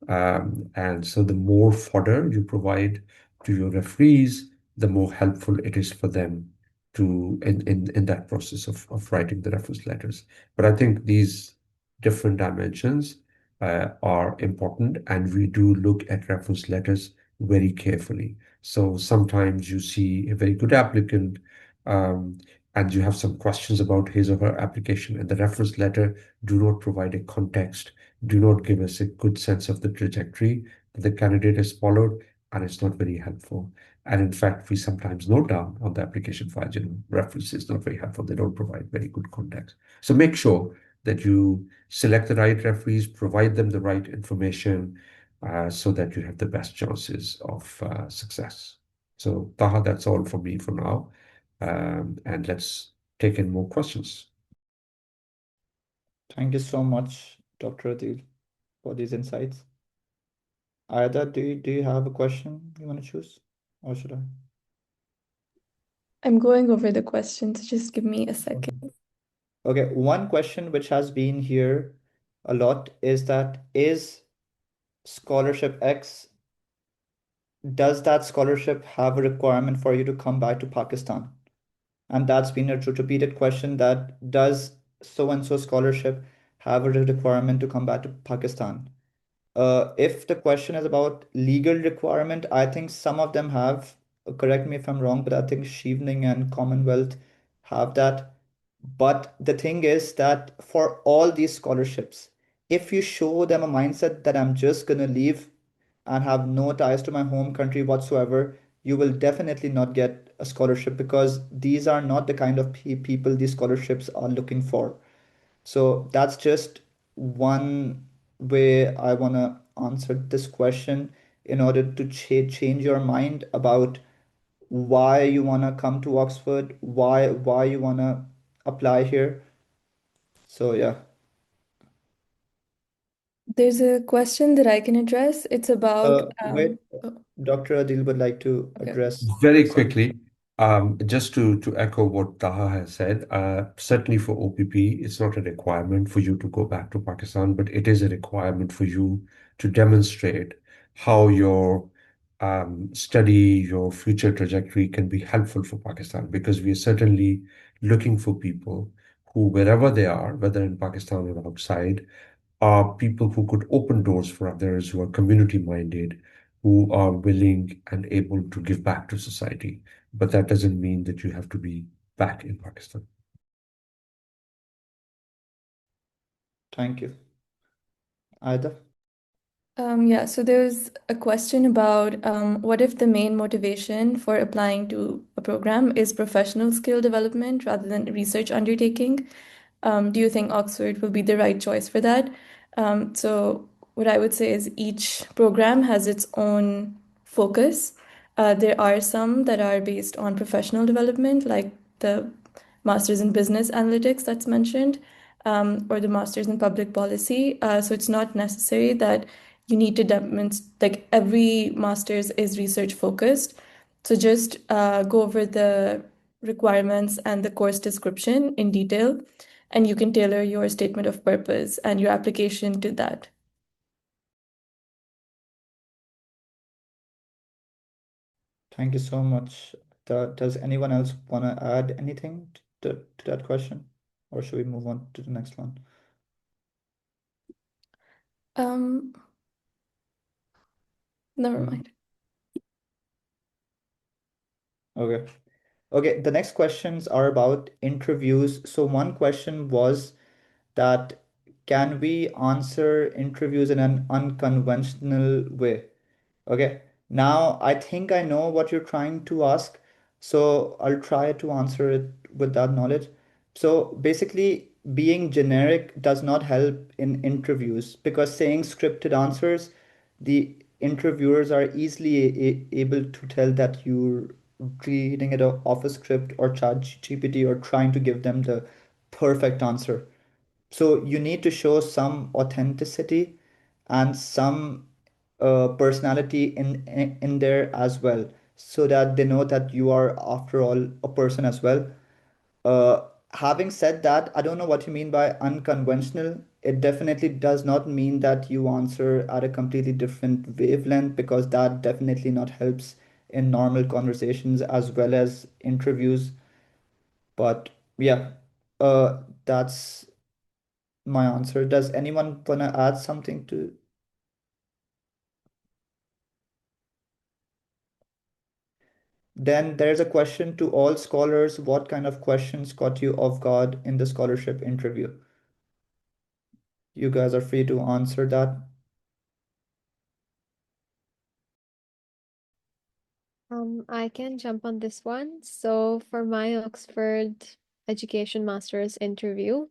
And so the more fodder you provide to your referees, the more helpful it is for them to in that process of writing the reference letters. But I think these different dimensions are important, and we do look at reference letters very carefully. So sometimes you see a very good applicant, um, and you have some questions about his or her application, and the reference letter do not provide a context, do not give us a good sense of the trajectory that the candidate has followed, and it's not very helpful. And in fact, we sometimes note down on the application file, references not very helpful. They don't provide very good context. So make sure that you select the right referees, provide them the right information, so that you have the best chances of success. So Taha, that's all from me for now. And let's take in more questions. Thank you so much, Dr. Adil, for these insights. Aida, do you have a question you want to choose? Or should I? I'm going over the questions. Just give me a second. Okay, one question which has been here a lot is that is scholarship X, does that scholarship have a requirement for you to come back to Pakistan? And that's been a repeated question, that does so and so scholarship have a requirement to come back to Pakistan? If the question is about legal requirement, I think some of them have, correct me if I'm wrong, but I think Chevening and Commonwealth have that. But the thing is that for all these scholarships, if you show them a mindset that I'm just gonna leave and have no ties to my home country whatsoever, you will definitely not get a scholarship, because these are not the kind of people these scholarships are looking for. So that's just one way I want to answer this question, in order to change your mind about why you want to come to Oxford, why you want to apply here. So yeah. There's a question that I can address. It's about Wait, oh, Dr. Adil would like to okay. address Very some. quickly, just to echo what Taha has said, certainly for OPP, it's not a requirement for you to go back to Pakistan, but it is a requirement for you to demonstrate how your study, your future trajectory can be helpful for Pakistan, because we are certainly looking for people who, wherever they are, whether in Pakistan or outside, are people who could open doors for others, who are community minded, who are willing and able to give back to society. But that doesn't mean that you have to be back in Pakistan. Thank you. Aida? Yeah, so there's a question about what if the main motivation for applying to a program is professional skill development rather than research undertaking? Do you think Oxford will be the right choice for that? So what I would say is each program has its own focus. There are some that are based on professional development, like the Masters in Business Analytics that's mentioned, or the Masters in Public Policy. So it's not necessary that you need to demonstrate, like every master's is research focused. So just go over the requirements and the course description in detail, and you can tailor your statement of purpose and your application to that. Thank you so much. Does anyone else want to add anything to that question? Or should we move on to the next one? Um, Never Mhm. mind. Okay. Okay, the next questions are about interviews. So one question was that can we answer interviews in an unconventional way? Okay, now I think I know what you're trying to ask, so I'll try to answer it with that knowledge. So basically, being generic does not help in interviews because saying scripted answers, the interviewers are easily able to tell that you're reading it off a script or chat GPT or trying to give them the perfect answer. So you need to show some authenticity and some personality in there as well, so that they know that you are, after all, a person as well. Uh, Having said that, I don't know what you mean by unconventional. It definitely does not mean that you answer at a completely different wavelength, because that definitely not helps in normal conversations as well as interviews. But yeah, that's my answer. Does anyone want to add something to? Then there's a question to all scholars. What kind of questions caught you off guard in the scholarship interview? You guys are free to answer that. I can jump on this one. So for my Oxford Education Master's interview,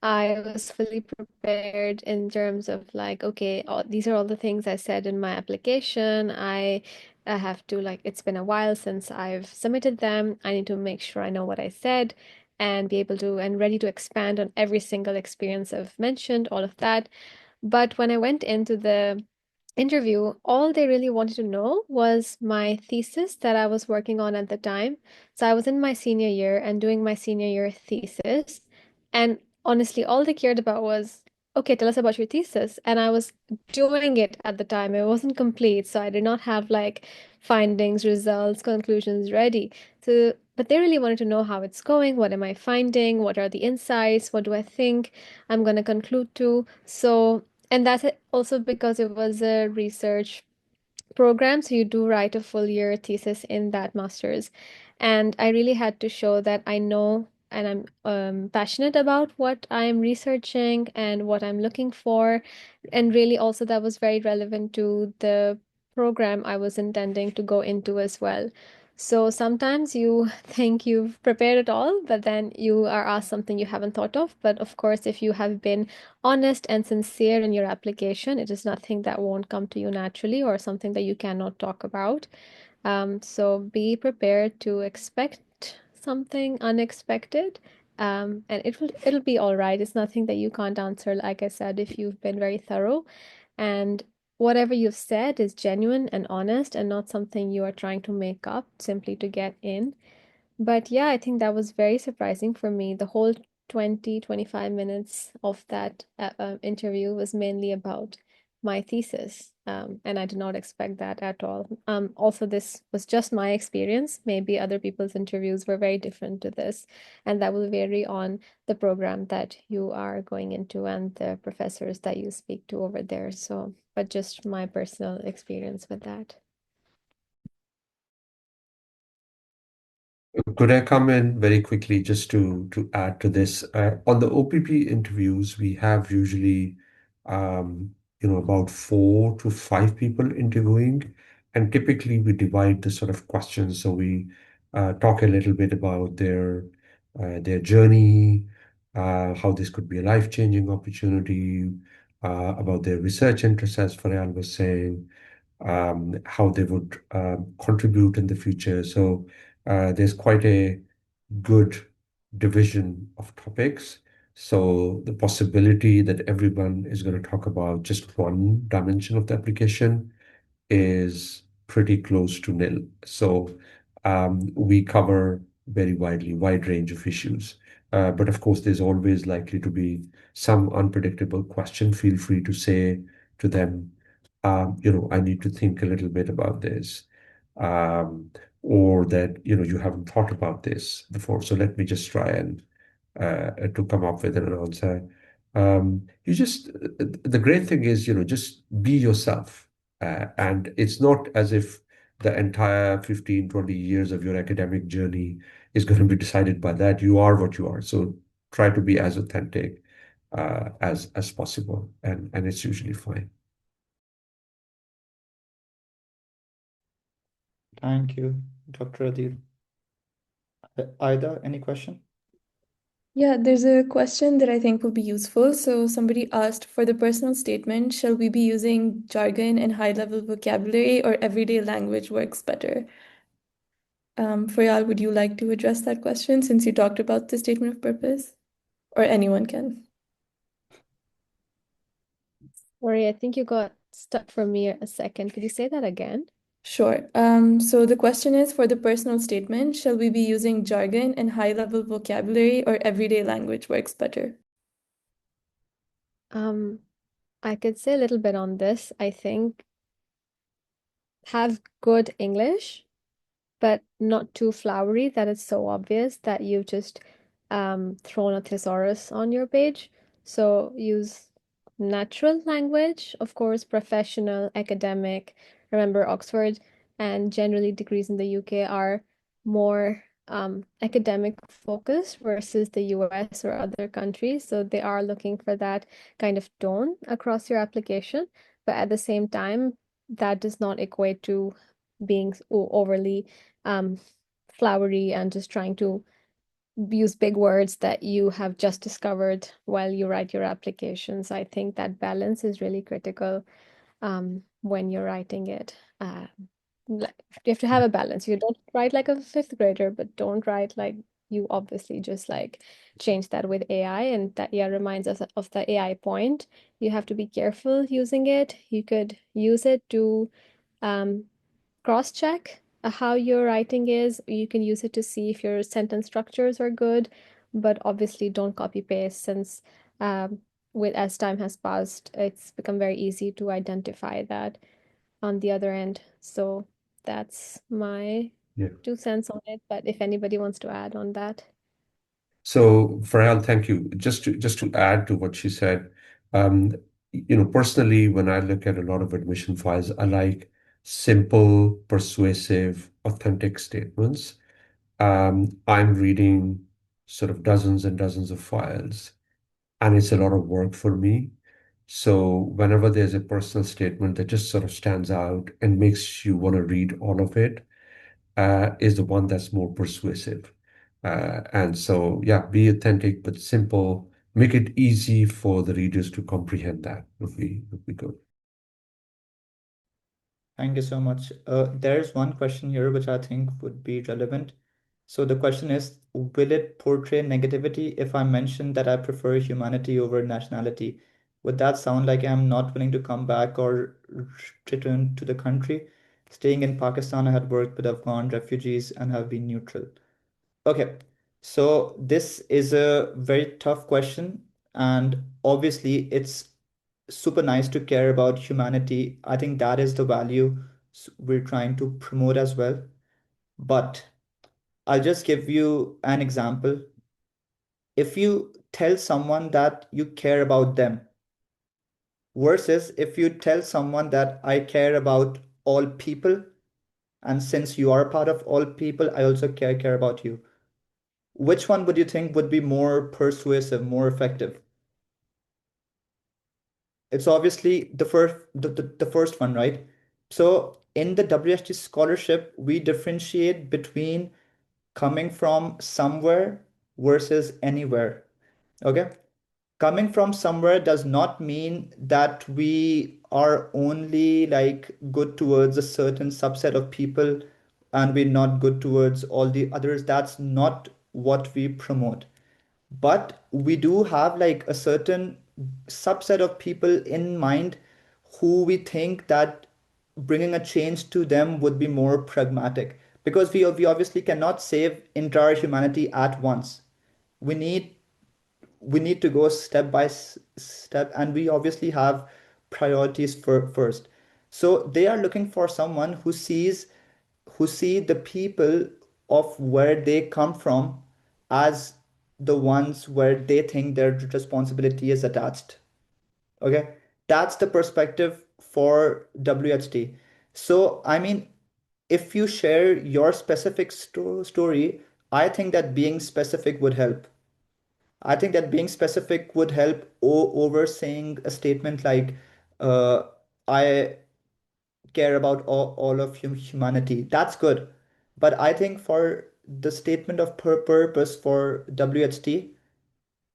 I was fully prepared in terms of like, okay, these are all the things I said in my application. I have to like, it's been a while since I've submitted them. I need to make sure I know what I said and be able to and ready to expand on every single experience I've mentioned, all of that. But when I went into the interview, all they really wanted to know was my thesis that I was working on at the time. So I was in my senior year and doing my senior year thesis. And honestly, all they cared about was, okay, tell us about your thesis. And I was doing it at the time. It wasn't complete. So I did not have like findings, results, conclusions ready. So, but they really wanted to know how it's going. What am I finding? What are the insights? What do I think I'm going to conclude to? So, and that's also because it was a research program. So you do write a full year thesis in that master's. And I really had to show that I know and I'm passionate about what I'm researching and what I'm looking for. And really, also, that was very relevant to the program I was intending to go into as well. So sometimes you think you've prepared it all, but then you are asked something you haven't thought of. But of course, if you have been honest and sincere in your application, it is nothing that won't come to you naturally or something that you cannot talk about. So be prepared to expect something unexpected. And it'll be all right. It's nothing that you can't answer, like I said, if you've been very thorough. And whatever you've said is genuine and honest and not something you are trying to make up simply to get in. But yeah, I think that was very surprising for me. The whole 25 minutes of that interview was mainly about my thesis. And I did not expect that at all. Also, this was just my experience. Maybe other people's interviews were very different to this, and that will vary on the program that you are going into and the professors that you speak to over there. So, but just my personal experience with that. Could I come in very quickly just to add to this? On the OPP interviews, we have usually, about 4 to 5 people interviewing, and typically we divide the sort of questions. So we talk a little bit about their journey, how this could be a life-changing opportunity, about their research interests, as Faryal was saying, how they would contribute in the future. So there's quite a good division of topics. So the possibility that everyone is going to talk about just one dimension of the application is pretty close to nil. So we cover very wide range of issues. But of course, there's always likely to be some unpredictable question. Feel free to say to them, I need to think a little bit about this, um, or that, you haven't thought about this before. So let me just try and to come up with an answer. The great thing is, just be yourself. And it's not as if the entire 15, 20 years of your academic journey is going to be decided by that. You are what you are. So try to be as authentic as possible, and it's usually fine. Thank you, Dr. Adil. Ida, any question? Yeah, there's a question that I think will be useful. So somebody asked, for the personal statement, shall we be using jargon and high-level vocabulary, or everyday language works better? Faryal, would you like to address that question since you talked about the statement of purpose? Or anyone can. Sorry, I think you got stuck for me a second. Could you say that again? Sure. So the question is, for the personal statement, shall we be using jargon and high-level vocabulary, or everyday language works better? I could say a little bit on this. I think have good English, but not too flowery that it's so obvious that you've just thrown a thesaurus on your page. So use natural language, of course, professional, academic. Remember, Oxford and generally degrees in the UK are more academic focused versus the US or other countries. So they are looking for that kind of tone across your application. But at the same time, that does not equate to being overly um, flowery and just trying to use big words that you have just discovered while you write your applications. I think that balance is really critical when you're writing it. You have to have a balance. You don't write like a fifth grader, but don't write like you obviously just like change that with AI. And that, yeah, reminds us of the AI point. You have to be careful using it. You could use it to um, cross-check how your writing is. You can use it to see if your sentence structures are good, but obviously don't copy paste since with as time has passed, it's become very easy to identify that on the other end. So that's my Yeah. 2 cents on it. But if anybody wants to add on that. So, Farhal, thank you. Just to add to what she said, um, personally, when I look at a lot of admission files, I like simple, persuasive, authentic statements. I'm reading sort of dozens and dozens of files, and it's a lot of work for me. So whenever there's a personal statement that just sort of stands out and makes you want to read all of it, is the one that's more persuasive. And so, yeah, be authentic but simple. Make it easy for the readers to comprehend that would be good. Thank you so much. There's one question here which I think would be relevant. So the question is, will it portray negativity if I mention that I prefer humanity over nationality? Would that sound like I'm not willing to come back or return to the country? Staying in Pakistan, I had worked with Afghan refugees and have been neutral. Okay, so this is a very tough question, and obviously it's super nice to care about humanity. I think that is the value we're trying to promote as well. But I'll just give you an example. If you tell someone that you care about them versus if you tell someone that I care about all people, and since you are a part of all people, I also care about you. Which one would you think would be more persuasive, more effective? It's obviously the first one, right? So in the WST scholarship, we differentiate between coming from somewhere versus anywhere. Okay? Coming from somewhere does not mean that we are only like good towards a certain subset of people and we're not good towards all the others. That's not what we promote. But we do have like a certain subset of people in mind who we think that bringing a change to them would be more pragmatic because we obviously cannot save entire humanity at once. We need we need to go step by step, and we obviously have priorities for first. So they are looking for someone who see the people of where they come from as the ones where they think their responsibility is attached. Okay, that's the perspective for WHT. So I mean, if you share your specific story, I think that being specific would help. I think that being specific would help over saying a statement like, I care about all of humanity. That's good. But I think for the statement of purpose for WHT,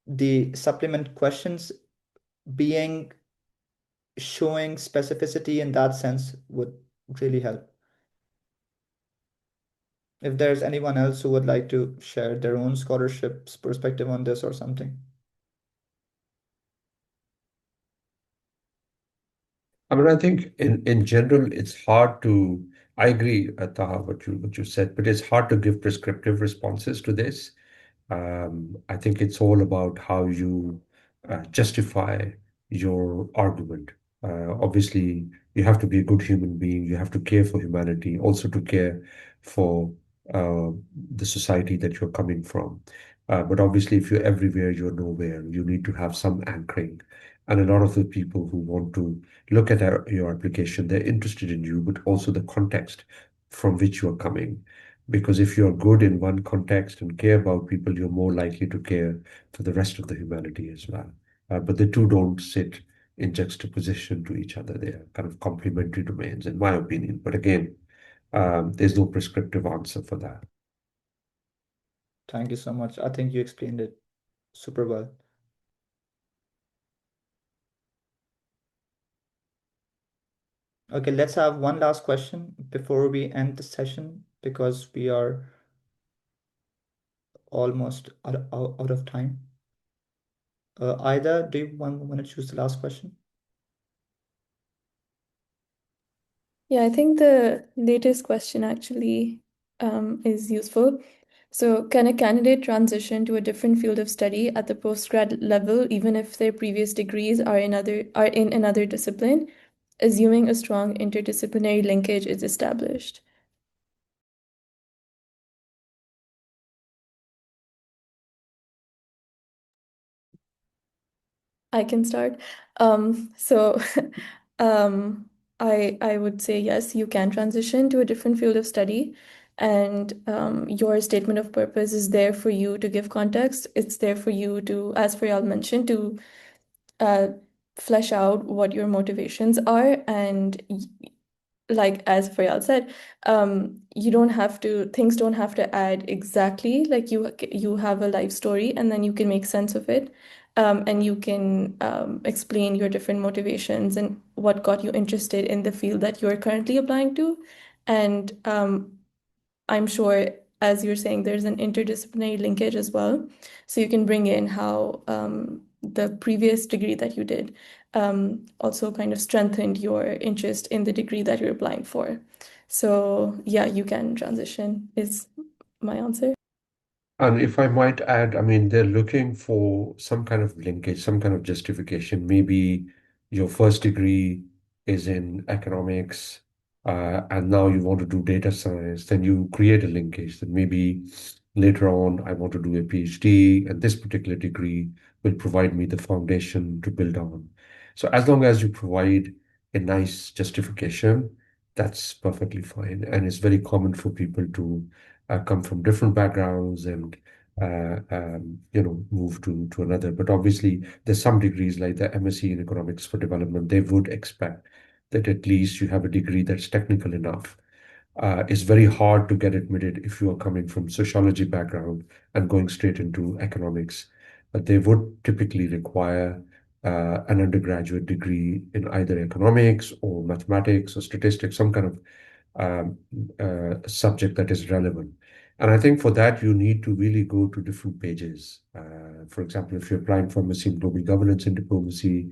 the supplement questions being showing specificity in that sense would really help. If there's anyone else who would like to share their own scholarship's perspective on this or something. I mean, I think in general, it's hard to. I agree, Taha, what you said, but it's hard to give prescriptive responses to this. I think it's all about how you justify your argument. Obviously, you have to be a good human being. You have to care for humanity, also to care for uh, the society that you're coming from. But obviously, if you're everywhere, you're nowhere. You need to have some anchoring. And a lot of the people who want to look at your application, they're interested in you, but also the context from which you're coming. Because if you're good in one context and care about people, you're more likely to care for the rest of the humanity as well. But the two don't sit in juxtaposition to each other. They are kind of complementary domains, in my opinion. But again, there's no prescriptive answer for that. Thank you so much. I think you explained it super well. Okay, let's have one last question before we end the session because we are almost out of time. Ida, do you want to choose the last question? Yeah, I think the latest question actually is useful. So, can a candidate transition to a different field of study at the postgrad level, even if their previous degrees are in another discipline, assuming a strong interdisciplinary linkage is established? I can start. So um, I would say yes, you can transition to a different field of study, and your statement of purpose is there for you to give context. It's there for you to, as Faryal mentioned, to uh, flesh out what your motivations are, and like as Faryal said, you don't have to, things don't have to add exactly, like you have a life story and then you can make sense of it. And you can explain your different motivations and what got you interested in the field that you're currently applying to. And I'm sure, as you're saying, there's an interdisciplinary linkage as well. So you can bring in how the previous degree that you did also kind of strengthened your interest in the degree that you're applying for. So yeah, you can transition, is my answer. And if I might add, I mean, they're looking for some kind of linkage, some kind of justification. Maybe your first degree is in economics, and now you want to do data science, then you create a linkage. Then maybe later on, I want to do a PhD, and this particular degree will provide me the foundation to build on. So as long as you provide a nice justification, that's perfectly fine. And it's very common for people to come from different backgrounds and move to another. But obviously, there's some degrees like the MSc in Economics for Development. They would expect that at least you have a degree that's technical enough. It's very hard to get admitted if you are coming from sociology background and going straight into economics. But they would typically require an undergraduate degree in either economics or mathematics or statistics, some kind of um, subject that is relevant. And I think for that, you need to really go to different pages. For example, if you're applying for MSc in Global Governance and Diplomacy,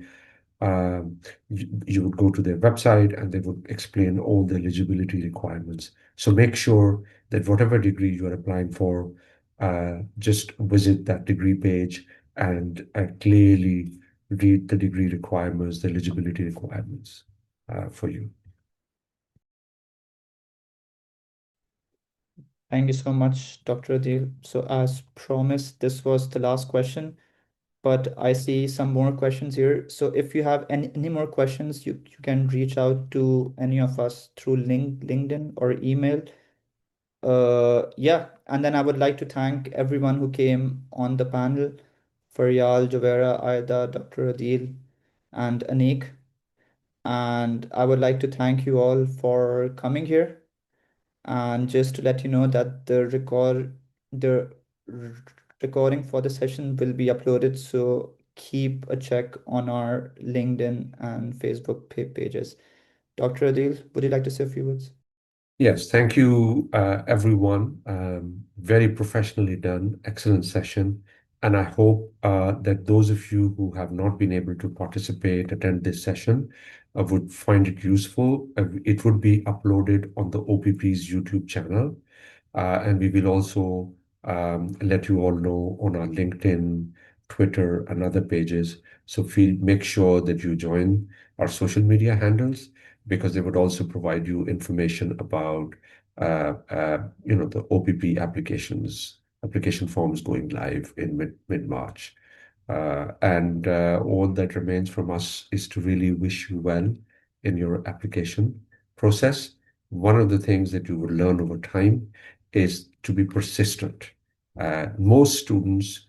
you would go to their website and they would explain all the eligibility requirements. So make sure that whatever degree you are applying for, just visit that degree page and clearly read the degree requirements, the eligibility requirements for you. Thank you so much, Dr. Adil. So as promised, this was the last question, but I see some more questions here. So if you have any more questions, you can reach out to any of us through LinkedIn or email. Yeah, and then I would like to thank everyone who came on the panel, Faryal, Javera, Aida, Dr. Adil, and Anik. And I would like to thank you all for coming here. And just to let you know that the r- recording for the session will be uploaded, so keep a check on our LinkedIn and Facebook pages. Dr. Adil, would you like to say a few words? Yes, thank you, everyone. Very professionally done. Excellent session. And I hope that those of you who have not been able to participate, attend this session, would find it useful. It would be uploaded on the OPP's YouTube channel. And we will also let you all know on our LinkedIn, Twitter, and other pages. So make sure that you join our social media handles because they would also provide you information about the OPP application forms going live in mid-March. And all that remains from us is to really wish you well in your application process. One of the things that you will learn over time is to be persistent. Most students